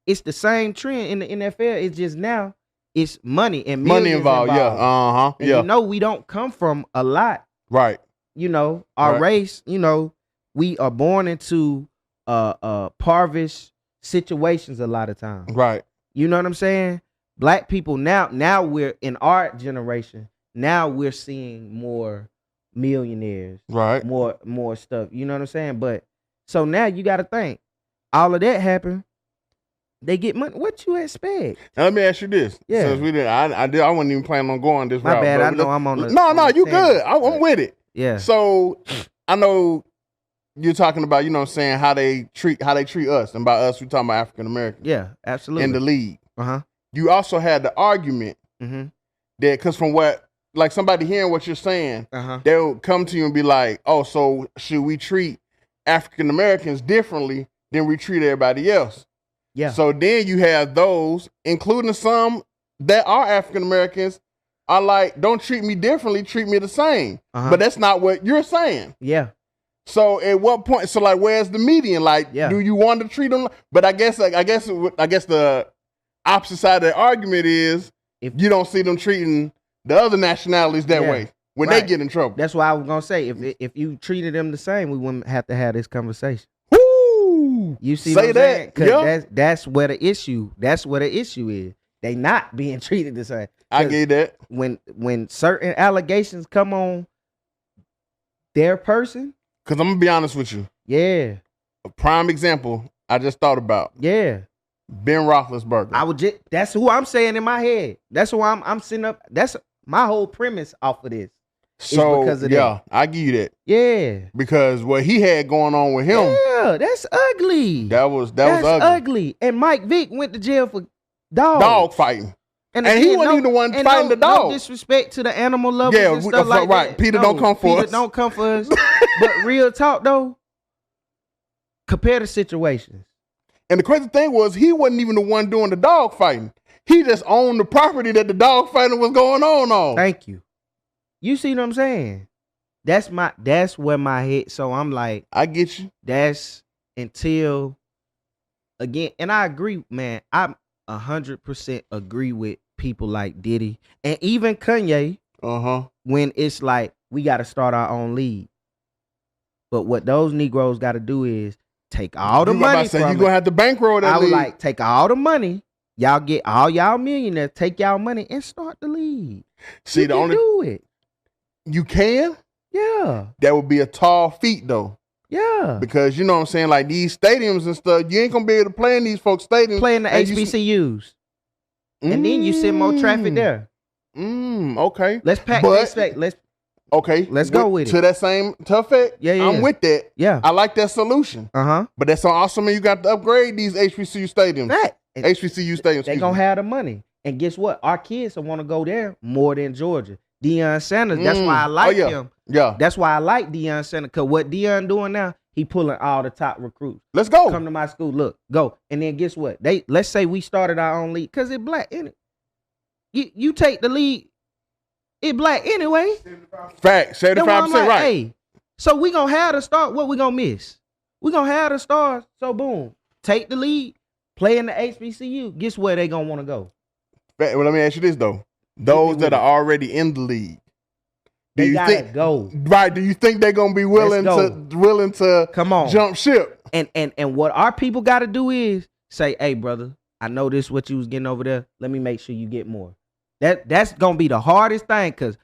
It's the same trend in the NFL. It's just now it's money and money involved. Yeah. And you know, we don't come from a lot. Right. You know, our race, you know, we are born into parvish situations a lot of times. Right. You know what I'm saying? Black people now we're in our generation. Now we're seeing more millionaires. Right. More stuff. You know what I'm saying? But so now you got to think. All of that happened. They get money. What you expect? Now let me ask you this. Yeah. Since we did, I wasn't even planning on going this route. My bad. I know I'm on the. No, you good. I'm with it. Yeah. So I know you're talking about, you know what I'm saying, how they treat us. And by us, we're talking about African Americans. Yeah, absolutely. In the league. Uh-huh. You also had the argument that, because from what, like somebody hearing what you're saying, they'll come to you and be like, oh, so should we treat African Americans differently than we treat everybody else? Yeah. So then you have those, including some that are African Americans, are like, don't treat me differently, treat me the same. But that's not what you're saying. Yeah. So at what point? So like, where's the median? Like, do you want to treat them? But I guess the opposite side of the argument is if you don't see them treating the other nationalities that way when they get in trouble. That's why I was gonna say if you treated them the same, we wouldn't have to have this conversation. Woo! You see say what I'm saying? Because that's where the issue. That's where the issue is. They not being treated the same. I get that. When certain allegations come on their person. Because I'm gonna be honest with you. Yeah. A prime example I just thought about. Yeah. Ben Roethlisberger. That's who I'm saying in my head. That's who I'm sitting up. That's my whole premise off of this. So because of that. I give you that. Yeah. Because what he had going on with him. Yeah, that's ugly. That was ugly. And Mike Vick went to jail for dog fighting. And he wasn't even the one fighting the dog. No disrespect to the animal lovers and stuff like that. Peter don't come for us. Peter don't come for us. But real talk though, compare the situations. And the crazy thing was he wasn't even the one doing the dog fighting. He just owned the property that the dog fighting was going on. Thank you. You see what I'm saying? That's where my head. So I'm like, I get you. That's until again, and I agree, man. I'm 100% agree with people like Diddy and even Kanye. When it's like we got to start our own league. But what those Negroes got to do is take all the money. You're gonna have to bankroll that. I was like, take all the money. Y'all get all y'all millionaires. Take y'all money and start the league. See, do it. You can. Yeah. That would be a tall feat, though. Yeah. Because you know what I'm saying, like these stadiums and stuff, you ain't gonna be able to play in these folks' stadiums. Play in the HBCUs. And then you send more traffic there. Okay. Let's pack let's go with it. To that same tough effect. Yeah. I'm with that. Yeah. I like that solution. But that's so awesome, and you got to upgrade these HBCU stadiums. HBCU stadiums. They gonna have the money. And guess what? Our kids will want to go there more than Georgia. Deion Sanders, that's why I like him. Yeah. That's why I like Deion Sanders. Because what Deion doing now, he pulling all the top recruits. Let's go. Come to my school. Look, go. And then guess what? Let's say we started our own league. Because it's black in it. You take the league, it black anyway. Fact. 75% like, right. Hey, so we gonna have to start. What we gonna miss? We gonna have the stars. So boom. Take the lead. Play in the HBCU. Guess where they gonna want to go? Well, let me ask you this though. Those that are already in the league, do you think go right? Do you think they're gonna be willing to come on jump ship? And what our people got to do is say, hey brother, I know this what you was getting over there. Let me make sure you get more. That's gonna be the hardest thing because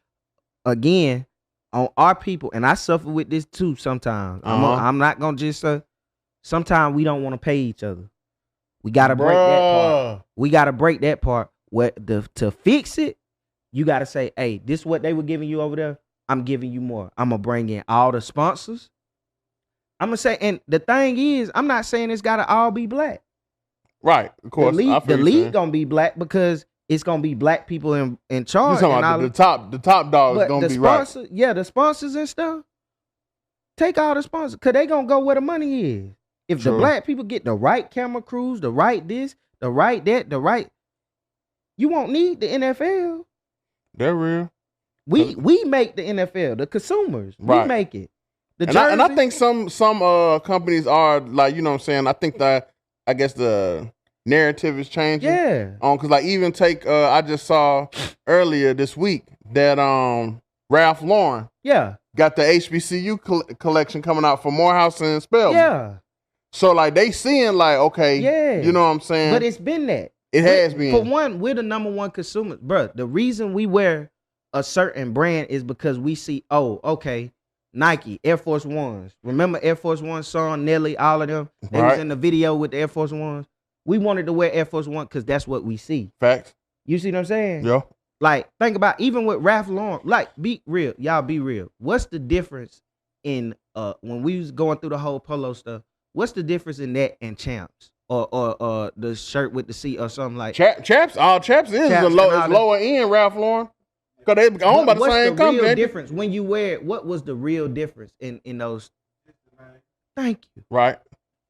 again, on our people, and I suffer with this too sometimes. I'm not gonna just sometimes we don't want to pay each other. We gotta break that part. We gotta break that part. To fix it, you gotta say, hey, this is what they were giving you over there. I'm giving you more. I'm gonna bring in all the sponsors. I'm gonna say, and the thing is, I'm not saying it's gotta all be black. Right, of course. The league gonna be black because it's gonna be black people in charge. You're talking about the top dogs gonna be right. Yeah, the sponsors and stuff. Take all the sponsors, because they going to go where the money is. If the black people get the right camera crews, the right this, the right that, the right, you won't need the NFL. They're real. We make the NFL, the consumers. Right. We make it. And I think some companies are like, you know what I'm saying? I think that, I guess the narrative is changing. Yeah. Because like even take, I just saw earlier this week that Ralph Lauren got the HBCU collection coming out for Morehouse and Spelman. Yeah. So like they seeing like, okay, you know what I'm saying? But it's been that. It has been. For one, we're the number one consumer. Bruh, the reason we wear a certain brand is because we see, Nike, Air Force Ones. Remember Air Force One song, Nelly, all of them? They was in the video with the Air Force Ones. We wanted to wear Air Force One because that's what we see. Facts. You see what I'm saying? Yeah. Like, think about, even with Ralph Lauren, like, be real. Y'all be real. What's the difference in, when we was going through the whole polo stuff, what's the difference in that and Champs? Or the shirt with the C or something like Chaps is lower end Ralph Lauren. Because they owned by the same company. What's the real difference when you wear it? What was the real difference in those? Thank you. Right.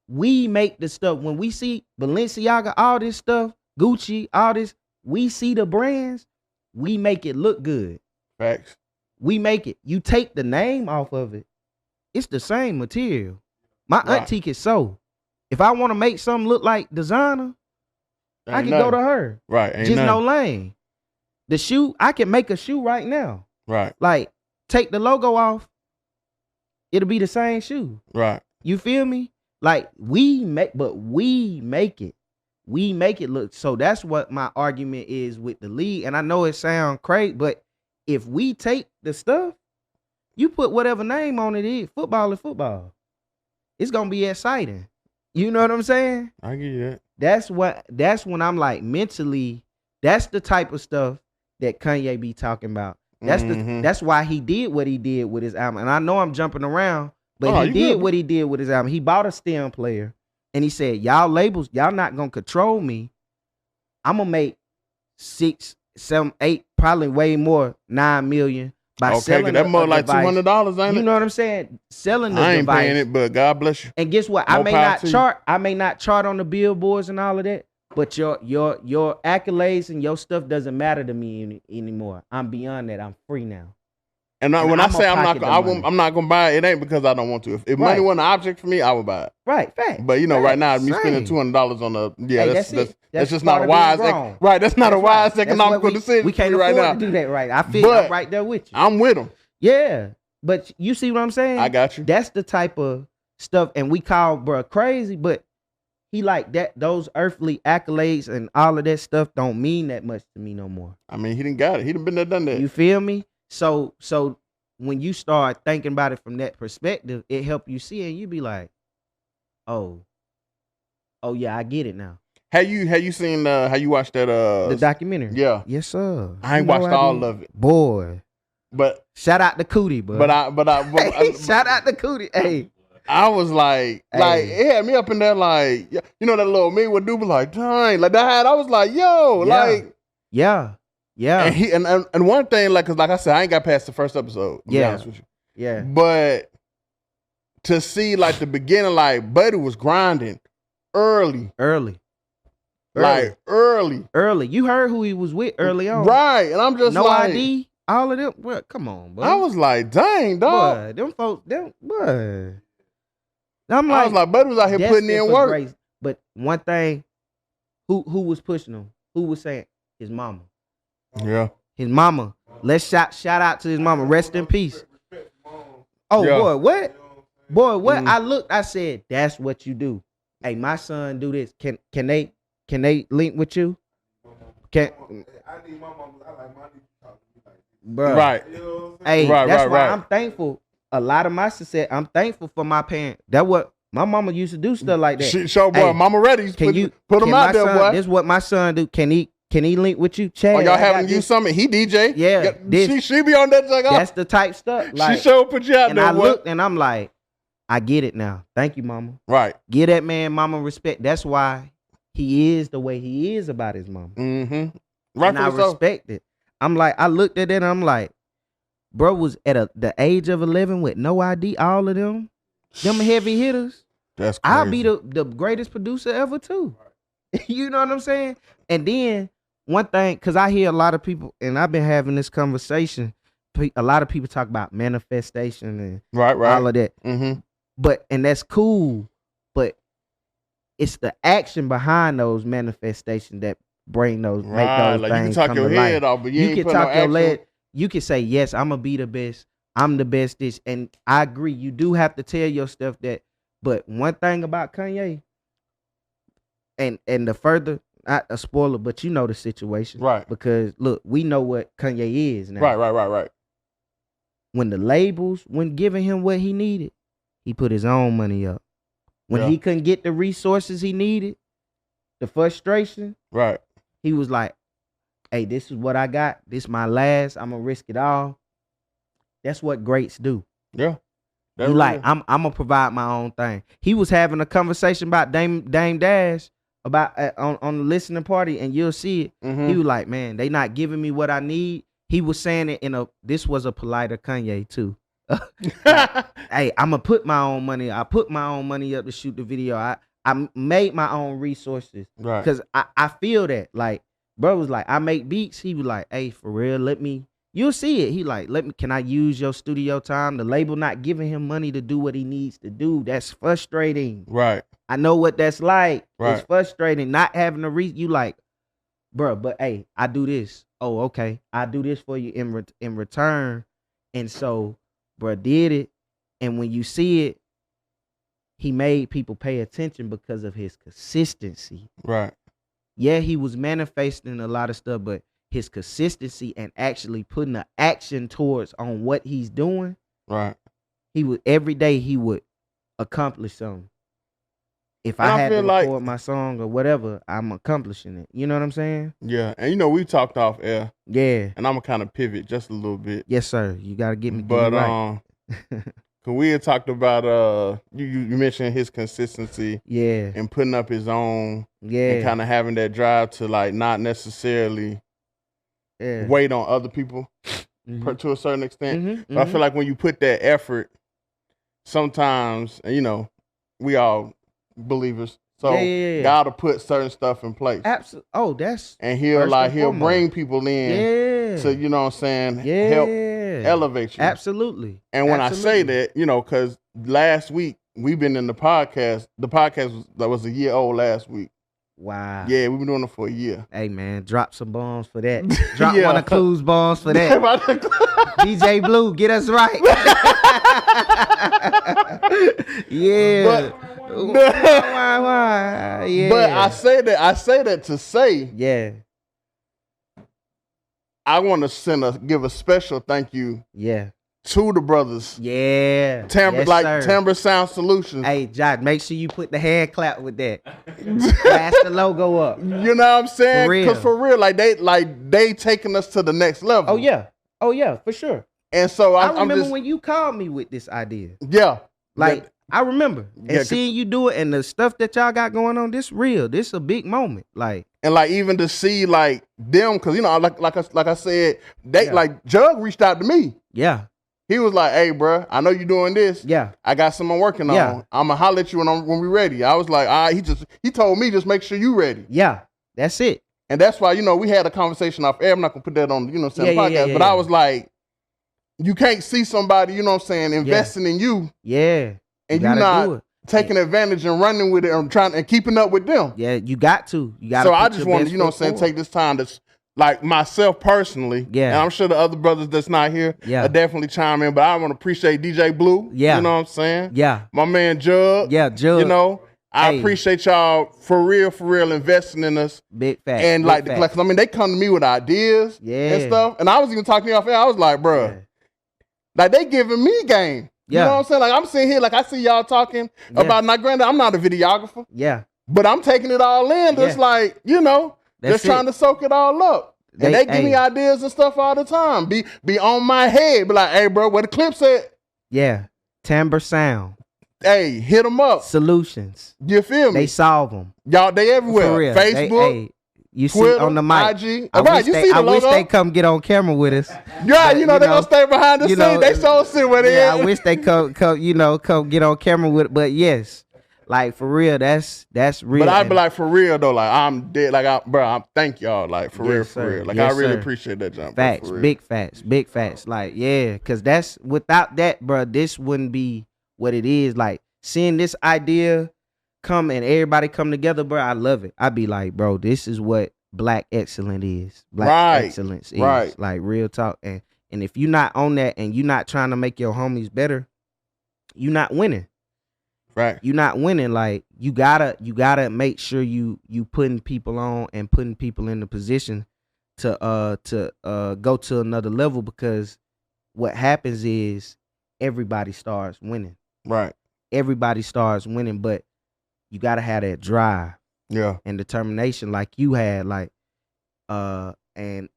We make the stuff. When we see Balenciaga, all this stuff, Gucci, all this, we see the brands, we make it look good. Facts. We make it. You take the name off of it, it's the same material. My auntie can sew. If I want to make something look like designer, I can go to her. Right. Just no lane. The shoe, I can make a shoe right now. Right. Like, take the logo off, it'll be the same shoe. Right. You feel me? Like, we make it. We make it look. So that's what my argument is with the league. And I know it sounds crazy, but if we take the stuff, you put whatever name on it is, football is football. It's going to be exciting. You know what I'm saying? I get that. That's when I'm like, mentally, that's the type of stuff that Kanye be talking about. That's why he did what he did with his album. And I know I'm jumping around, but he did what he did with his album. He bought a stem player and he said, y'all labels, y'all not gonna control me. I'm gonna make 6, 7, 8, probably way more, 9 million by selling that more like $200, ain't it? You know what I'm saying? Selling the device. I ain't device. paying it, but God bless you. And guess what? I may not chart on the billboards and all of that, but your accolades and your stuff doesn't matter to me anymore. I'm beyond that. I'm free now. And when I say I'm not gonna buy it, it ain't because I don't want to. If money wasn't an object for me, I would buy it. Right, fact. But right now, me spending $200 on that's just not a wise. That's not a wise economical decision. We can't afford to do that right. I feel I'm right there with you. I'm with them. Yeah, but you see what I'm saying? I got you. That's the type of stuff, and we call bro crazy, but he like that. Those earthly accolades and all of that stuff don't mean that much to me no more. I mean, he done got it. He done been there, done that. You feel me? So when you start thinking about it from that perspective, it help you see it, and you be like, oh yeah, I get it now. Have you seen have you watched that the documentary? Yeah. Yes, sir. I ain't watched all of it. Boy. But shout out to Cootie, bro. Shout out to Cootie. Hey. I was like it had me up in there like, you know that little me would do, be like, dang, like that. I was like, yo, like yeah. And one thing, like, cause like I said, I ain't got past the first episode. To be honest with you. Yeah. But to see like the beginning, like Buddy was grinding early. Like early. You heard who he was with early on, right? And I'm just no like, ID. All of them. Well, come on, bro. I was like, dang, dog. Boy, them folks, boy. I was like, Buddy was out here putting in work. Grace. But one thing, who was pushing him? Who was saying? His mama. Yeah. His mama. Let's shout out to his mama. Rest in peace. Oh, yeah. Boy, what? Boy, what? I said, that's what you do. Hey, my son do this. Can they link with you? I need my mama. I like my bro. Right. Hey, that's why I'm thankful. A lot of my success, I'm thankful for my parents. That what my mama used to do stuff like that. Show boy, Mama ready. Put him out there, boy. This is what my son do. Can he link with you, Chad? Oh, y'all having you something? He DJ. Yeah. She be on that thing. That's the type stuff. Like, she sure put you out there. And I looked and I'm like, I get it now. Thank you, mama. Right. Give that man mama respect. That's why he is the way he is about his mama. Mm-hmm. Right. And I respect it. I'm like, I looked at it and I'm like, bro was at the age of 11 with no ID. All of them heavy hitters. That's crazy. I'll be the greatest producer ever too. You know what I'm saying? And then one thing, because I hear a lot of people, and I've been having this conversation. A lot of people talk about manifestation and all of that. Mm-hmm. And that's cool. But it's the action behind those manifestations that bring those, make those like things you can talk come your to head life. off, but you can talk your lead. You can say, yes, I'm gonna be the best. I'm the best. This, and I agree. You do have to tell yourself that. But one thing about Kanye, and the further, not a spoiler, but you know the situation, right? Because look, we know what Kanye is now, right. When the labels weren't giving him what he needed, he put his own money up. When he couldn't get the resources he needed, the frustration, right? He was like, hey, this is what I got. This my last. I'm going to risk it all. That's what greats do. Yeah. You like, I'm going to provide my own thing. He was having a conversation about Dame Dash about on the listening party, and you'll see it. Mm-hmm. He was like, man, they not giving me what I need. He was saying it this was a politer Kanye too. Hey, I'm going to put my own money. I put my own money up to shoot the video. I made my own resources. Right. Because I feel that. Like, bro was like, I make beats. He was like, hey, for real, you'll see it. He like, can I use your studio time? The label not giving him money to do what he needs to do. That's frustrating. Right. I know what that's like. Right. It's frustrating not having a reason. You like, bro, but hey, I do this. Oh, okay. I do this for you in return. And so, bro did it. And when you see it, he made people pay attention because of his consistency. Right. Yeah, he was manifesting a lot of stuff, but his consistency and actually putting the action towards on what he's doing. Right. Every day he would accomplish something. If I had to record my song or whatever, I'm accomplishing it. You know what I'm saying? Yeah. And we talked off air. Yeah. And I'm gonna kind of pivot just a little bit. Yes, sir. You gotta get me right. Cause we had talked about you mentioned his consistency, and putting up his own, and kind of having that drive to like not necessarily wait on other people to a certain extent. But I feel like when you put that effort, sometimes we all believers, so God will put certain stuff in place. Absolutely. Oh, that's and he'll bring people in to help elevate you. Absolutely. And when I say that, because last week we've been in the podcast. The podcast was a year old last week. Wow. Yeah, we've been doing it for a year. Hey man, drop some bombs for that. Drop one of Clue's bombs for that. DJ Blue, get us right. Yeah. But I say that to say, I want to give a special thank you to the brothers. Yeah. Timbre Sound Solutions. Hey, Josh, make sure you put the hand clap with that. Blast the logo up. You know what I'm saying? Because for real, they taking us to the next level. Oh yeah, for sure. And so I remember when you called me with this idea. Yeah. I remember. And seeing you do it and the stuff that y'all got going on, this real. This a big moment. And even to see them, because like I said, they Jug reached out to me. Yeah. He was like, hey, bro, I know you're doing this. Yeah. I got something I'm working on. I'm going to holler at you when we're ready. I was like, all right, he told me just make sure you ready. Yeah. That's it. And that's why, we had a conversation off air. I'm not going to put that on, podcast. But I was like, you can't see somebody, investing in you. Yeah. And you're not taking advantage and running with it and keeping up with them. Yeah, you got to. So I just wanted, take this time to, myself personally. Yeah. And I'm sure the other brothers that's not here are definitely chime in. But I want to appreciate DJ Blue. Yeah. You know what I'm saying? Yeah. My man Jug. Yeah, Jug. I appreciate y'all for real investing in us. Big fact. And because they come to me with ideas and stuff. And I was even talking to you off air. I was like, bro, they giving me game. You know what I'm saying? I'm sitting here, I see y'all talking about, not granted, I'm not a videographer. Yeah. But I'm taking it all in. Just just trying to soak it all up. And they give me ideas and stuff all the time. Be on my head. Be like, hey, bro, where the clips at? Yeah. Timbre Sound. Hey, hit them up. Solutions. You feel me? They solve them. Y'all, they everywhere. For real. Facebook. You Twitter, see on the mic. IG. I Right, you see the I logo. wish they come get on camera with us. Yeah, you know they gonna stay behind the scene. They so sit where they at. I wish they come get on camera with it. But yes, like for real, that's real. But I'd be like, for real though, like I'm dead. Like I'm thank y'all, like for real, for real. Like I really appreciate that, John. Facts, big facts. Like cause that's without that, bro, this wouldn't be what it is. Like seeing this idea come and everybody come together, bro. I love it. I'd be like, bro, this is what Black excellence is. Black excellence is like real talk. And if you're not on that and you're not trying to make your homies better, you're not winning. Right. You're not winning. Like you gotta make sure you putting people on and putting people in the position to go to another level, because what happens is everybody starts winning. Right. Everybody starts winning, but you gotta have that drive. Yeah. And determination like you had, like and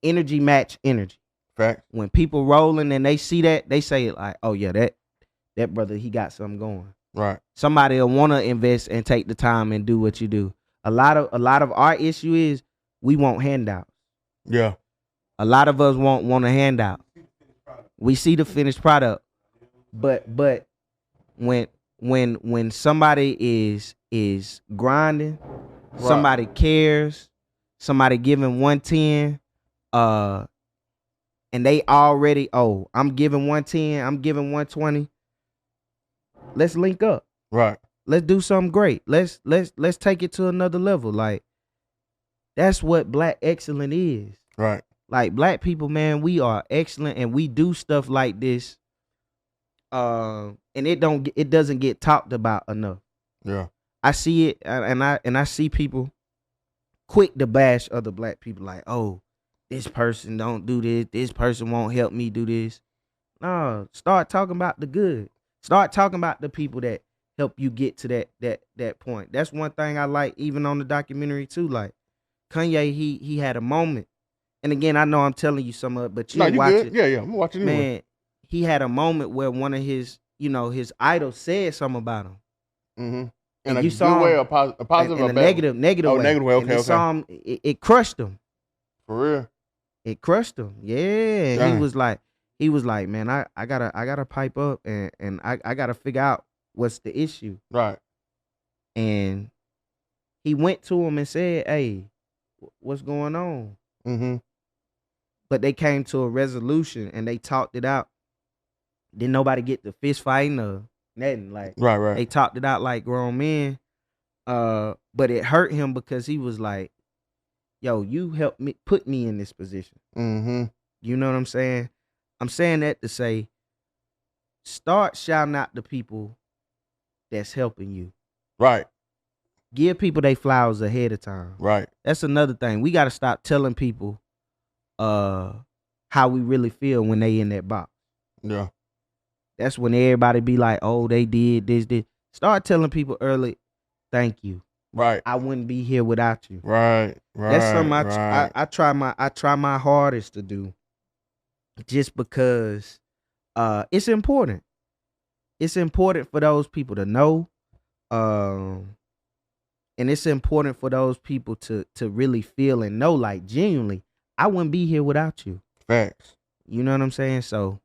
energy match energy. Fact. When people rolling and they see that, they say like, oh yeah, that brother, he got something going. Right. Somebody will want to invest and take the time and do what you do. A lot of our issue is we want handouts. Yeah. A lot of us want a handout. We see the finished product, but when somebody is grinding, right, somebody cares, somebody giving 110, and they already, oh, I'm giving 110, I'm giving 120. Let's link up. Right. Let's do something great. Let's take it to another level. Like that's what Black excellence is. Right. Like Black people, man, we are excellent and we do stuff like this. And it doesn't get talked about enough. Yeah. I see it and I see people quick to bash other Black people like, oh, this person don't do this, this person won't help me do this. No, start talking about the good. Start talking about the people that help you get to that point. That's one thing I like, even on the documentary too. Like Kanye, he had a moment, and again, I know I'm telling you some of it, but you watch it. Yeah, I'm watching. Man, anyway. He had a moment where one of his idols said something about him. Mm-hmm. And you saw way, a positive, in a negative way. Negative way. Okay, and saw him, it crushed him. For real. It crushed him. Yeah. Dang. He was like, man, I gotta pipe up and I gotta figure out what's the issue. Right. And he went to him and said, hey, what's going on? Mm-hmm. But they came to a resolution and they talked it out. Didn't nobody get the fist fighting or nothing. Like right. They talked it out like grown men. But it hurt him because he was like, yo, you helped me put me in this position. Mm-hmm. You know what I'm saying? I'm saying that to say, start shouting out the people that's helping you. Right. Give people their flowers ahead of time. Right. That's another thing. We got to stop telling people how we really feel when they in that box. Yeah. That's when everybody be like, oh, they did this. Start telling people early, thank you. Right. I wouldn't be here without you. Right. That's something I try my hardest to do. Just because it's important. It's important for those people to know. And it's important for those people to really feel and know, like, genuinely, I wouldn't be here without you. Facts. You know what I'm saying? So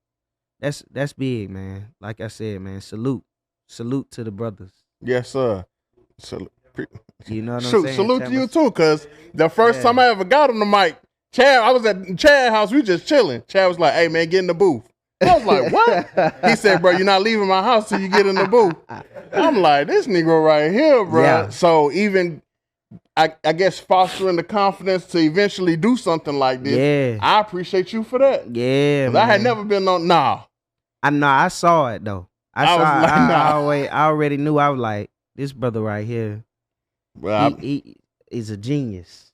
that's big, man. Like I said, man, salute to the brothers. Yes, sir. You know what I'm saying? Salute to you too, because the first time I ever got on the mic, Chad, I was at Chad's house, we just chilling. Chad was like, hey man, get in the booth. I was like, what? He said, bro, you're not leaving my house till you get in the booth. I'm like, this Negro right here, bro. Yeah. So even, I guess, fostering the confidence to eventually do something like this, yeah, I appreciate you for that. Yeah, man. I had never been on, I saw it, though. I already knew. I was like, this brother right here, bro, he is a genius.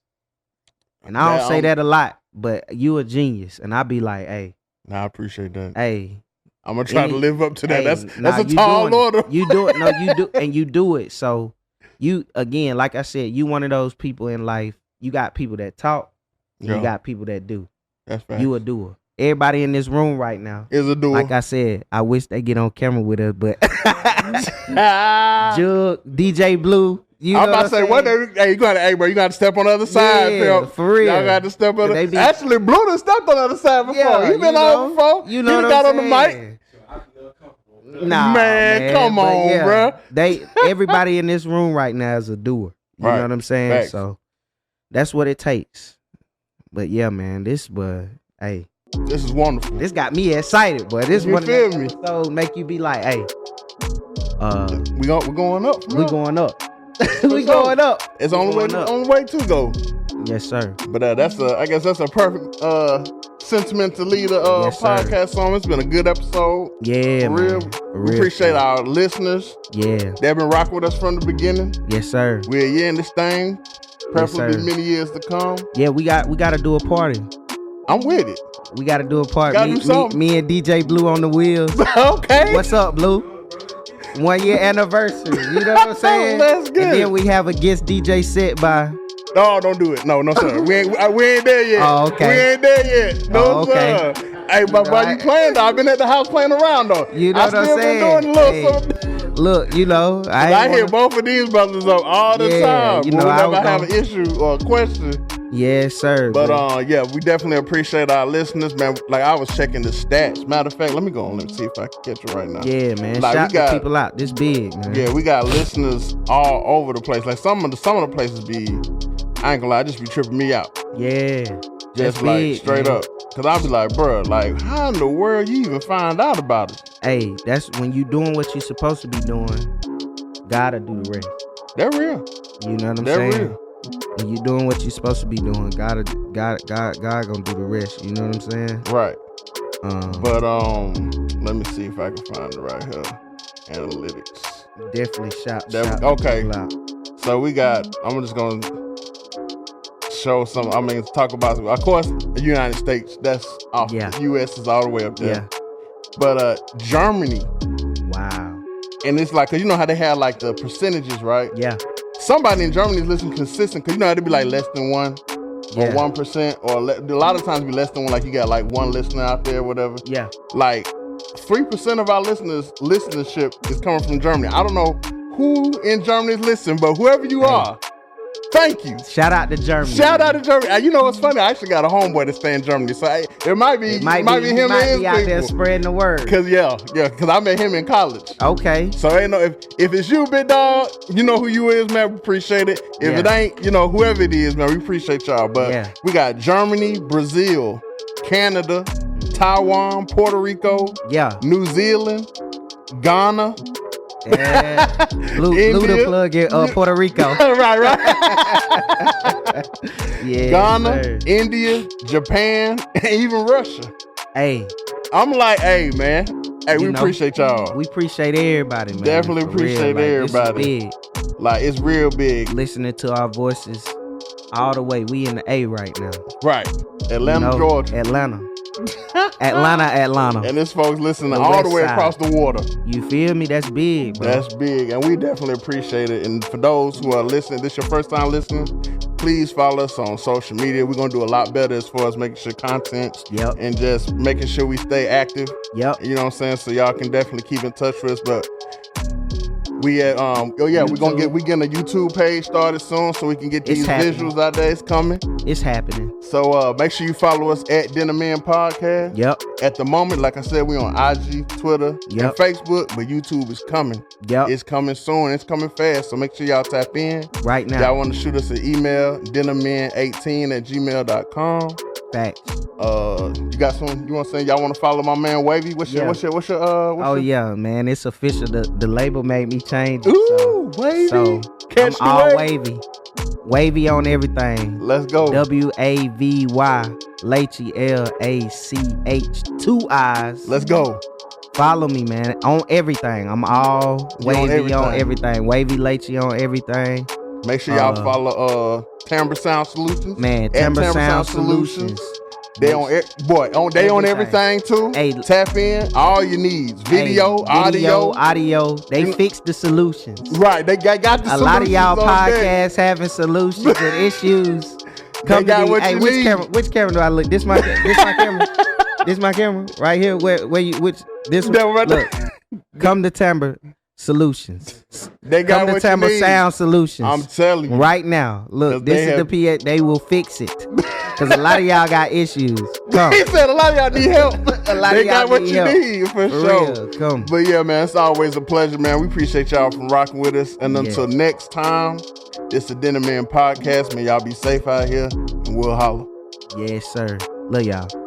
And I don't say that a lot, but you a genius. And I be like, hey. Nah, I appreciate that. Hey. I'm going to try to live up to that. Hey, that's a tall order. You do it. No, you do. And you do it. So you, again, like I said, you one of those people in life. You got people that talk. And you got people that do. That's right. You a doer. Everybody in this room right now is a doer. Like I said, I wish they get on camera with us, but Jug, DJ Blue, I'm about to say, hey, you got to step on the other side, Phil. For real. Y'all got to step on the Actually, Blue done stepped on the other side before. Yeah, He been on before. You know he what got I'm on the mic. Nah, man, come on, bro. Everybody in this room right now is a doer. You know what I'm saying? Facts. So that's what it takes. But yeah, man, this is wonderful. This got me excited, but this one feel me? So make you be like, hey, we're going up. We going up. We going up. It's the only way to go. Yes, sir. But I guess that's a perfect sentiment to lead a podcast on. It's been a good episode. Yeah, for real. We appreciate our listeners. Yeah, they've been rocking with us from the beginning. Yes, sir. We're a year in this thing. Preferably many years to come. Yeah, we got to do a party. I'm with it. We got to do a party. Me and DJ Blue on the wheels. Okay. What's up, Blue? 1 year anniversary. You know what I'm saying? That's good. And then we have a guest DJ set by. No, don't do it. No, sir. we ain't there yet. Oh, okay. We ain't there yet. No, okay. Sir. Hey, but while you playing though, I've been at the house playing around though. You know what I'm saying? I still been doing a little something. Look, you know, I hear both of these brothers up all the time. You know, we never have an issue or a question. Yes, sir. But yeah, we definitely appreciate our listeners, man. Like I was checking the stats. Matter of fact, let me go on and see if I can catch it right now. Yeah, man. Like, shout the people out. This big, man. Yeah, we got listeners all over the place. Like some of the places be, I ain't gonna lie, just be tripping me out. Yeah. Just like big, straight man. Up. Cause I'll be like, bro, like how in the world you even find out about it? Hey, that's when you doing what you're supposed to be doing. Gotta do the rest. They're real. You know what I'm saying? Real. When you doing what you're supposed to be doing, God gonna do the rest. You know what I'm saying? Right. But let me see if I can find it right here. Analytics. Definitely shout okay. So we got. I'm just gonna show some. I mean, talk about. Of course, the United States. That's off. Yeah. The U.S. is all the way up there. Yeah. But Germany. Wow. And it's like, cause you know how they have like the percentages, right? Yeah. Somebody in Germany is listening consistent, cause you know how to be like less than 1 or 1%, or a lot of times be less than 1. Like you got like one listener out there, or whatever. Yeah. Like 3% of our listenership is coming from Germany. I don't know who in Germany is listening, but whoever you are, thank you. Shout out to Germany. Shout out to Germany. You know what's funny? I actually got a homeboy that stay in Germany, so it might be him and his people. Might be out there spreading the word. Cause cause I met him in college. Okay. So ain't no if it's you, big dog, you know who you is, man. We appreciate it. If it ain't, you know, whoever it is, man, we appreciate y'all. But we got Germany, Brazil, Canada, Taiwan, Puerto Rico, New Zealand, Ghana. Yeah. Blue the plug in Puerto Rico. right. Yeah. Ghana, sir. India, Japan, and even Russia. Hey. I'm like, hey, man. Hey, we appreciate y'all. We appreciate everybody, man. Definitely appreciate everybody. This is big. Like, it's real big. Listening to our voices all the way. We in the A right now. Right. Atlanta, Georgia. Atlanta. And this folks listening all the way across the water. You feel me? That's big, bro. That's big. And we definitely appreciate it. And for those who are listening, this is your first time listening, please follow us on social media. We're going to do a lot better as far as making sure content and just making sure we stay active. Yep. You know what I'm saying? So y'all can definitely keep in touch with us. But we at we're getting a YouTube page started soon so we can get these visuals out there. It's coming. It's happening. So make sure you follow us at Dinner Men Podcast. Yep. At the moment, like I said, we on IG, Twitter, and Facebook, but YouTube is coming. Yep. It's coming soon. It's coming fast. So make sure y'all tap in. Right now. Y'all want to shoot us an email, dinnermen18@gmail.com. Facts. You got some? You want to say y'all want to follow my man Wavy? What's your yeah, man, it's official. The label made me change it. Ooh, Wavy. So Catch I'm all Wavy. Wavy on everything. Let's go. WAVY. Lachii LACH 2 eyes. Let's go. Follow me, man, on everything. I'm all Wavy on everything. Wavy Lachii on everything. Make sure y'all follow Timbre Sound Solutions. Man, Timbre Sound Solutions. They on everything too. Hey, tap in, all your needs. Video, audio. They fix the solutions. Right, they got the solutions. A lot of y'all podcasts having solutions and issues. Come to me. Hey, which camera do I look? This my camera. This my camera right here. Where you? Which this one? Right look. Come to Timbre. Solutions. They got Come to what Tampa you need. Sound Solutions. I'm telling you. Right now. Look, this is the PA. They will fix it. Because a lot of y'all got issues. Come. He said a lot of y'all need help. They got what you help. need for sure. Real. Come. But yeah, man, it's always a pleasure, man. We appreciate y'all for rocking with us. And until next time, it's the Dinner Man Podcast. Man, y'all be safe out here, and we'll holler. Yes, sir. Love y'all.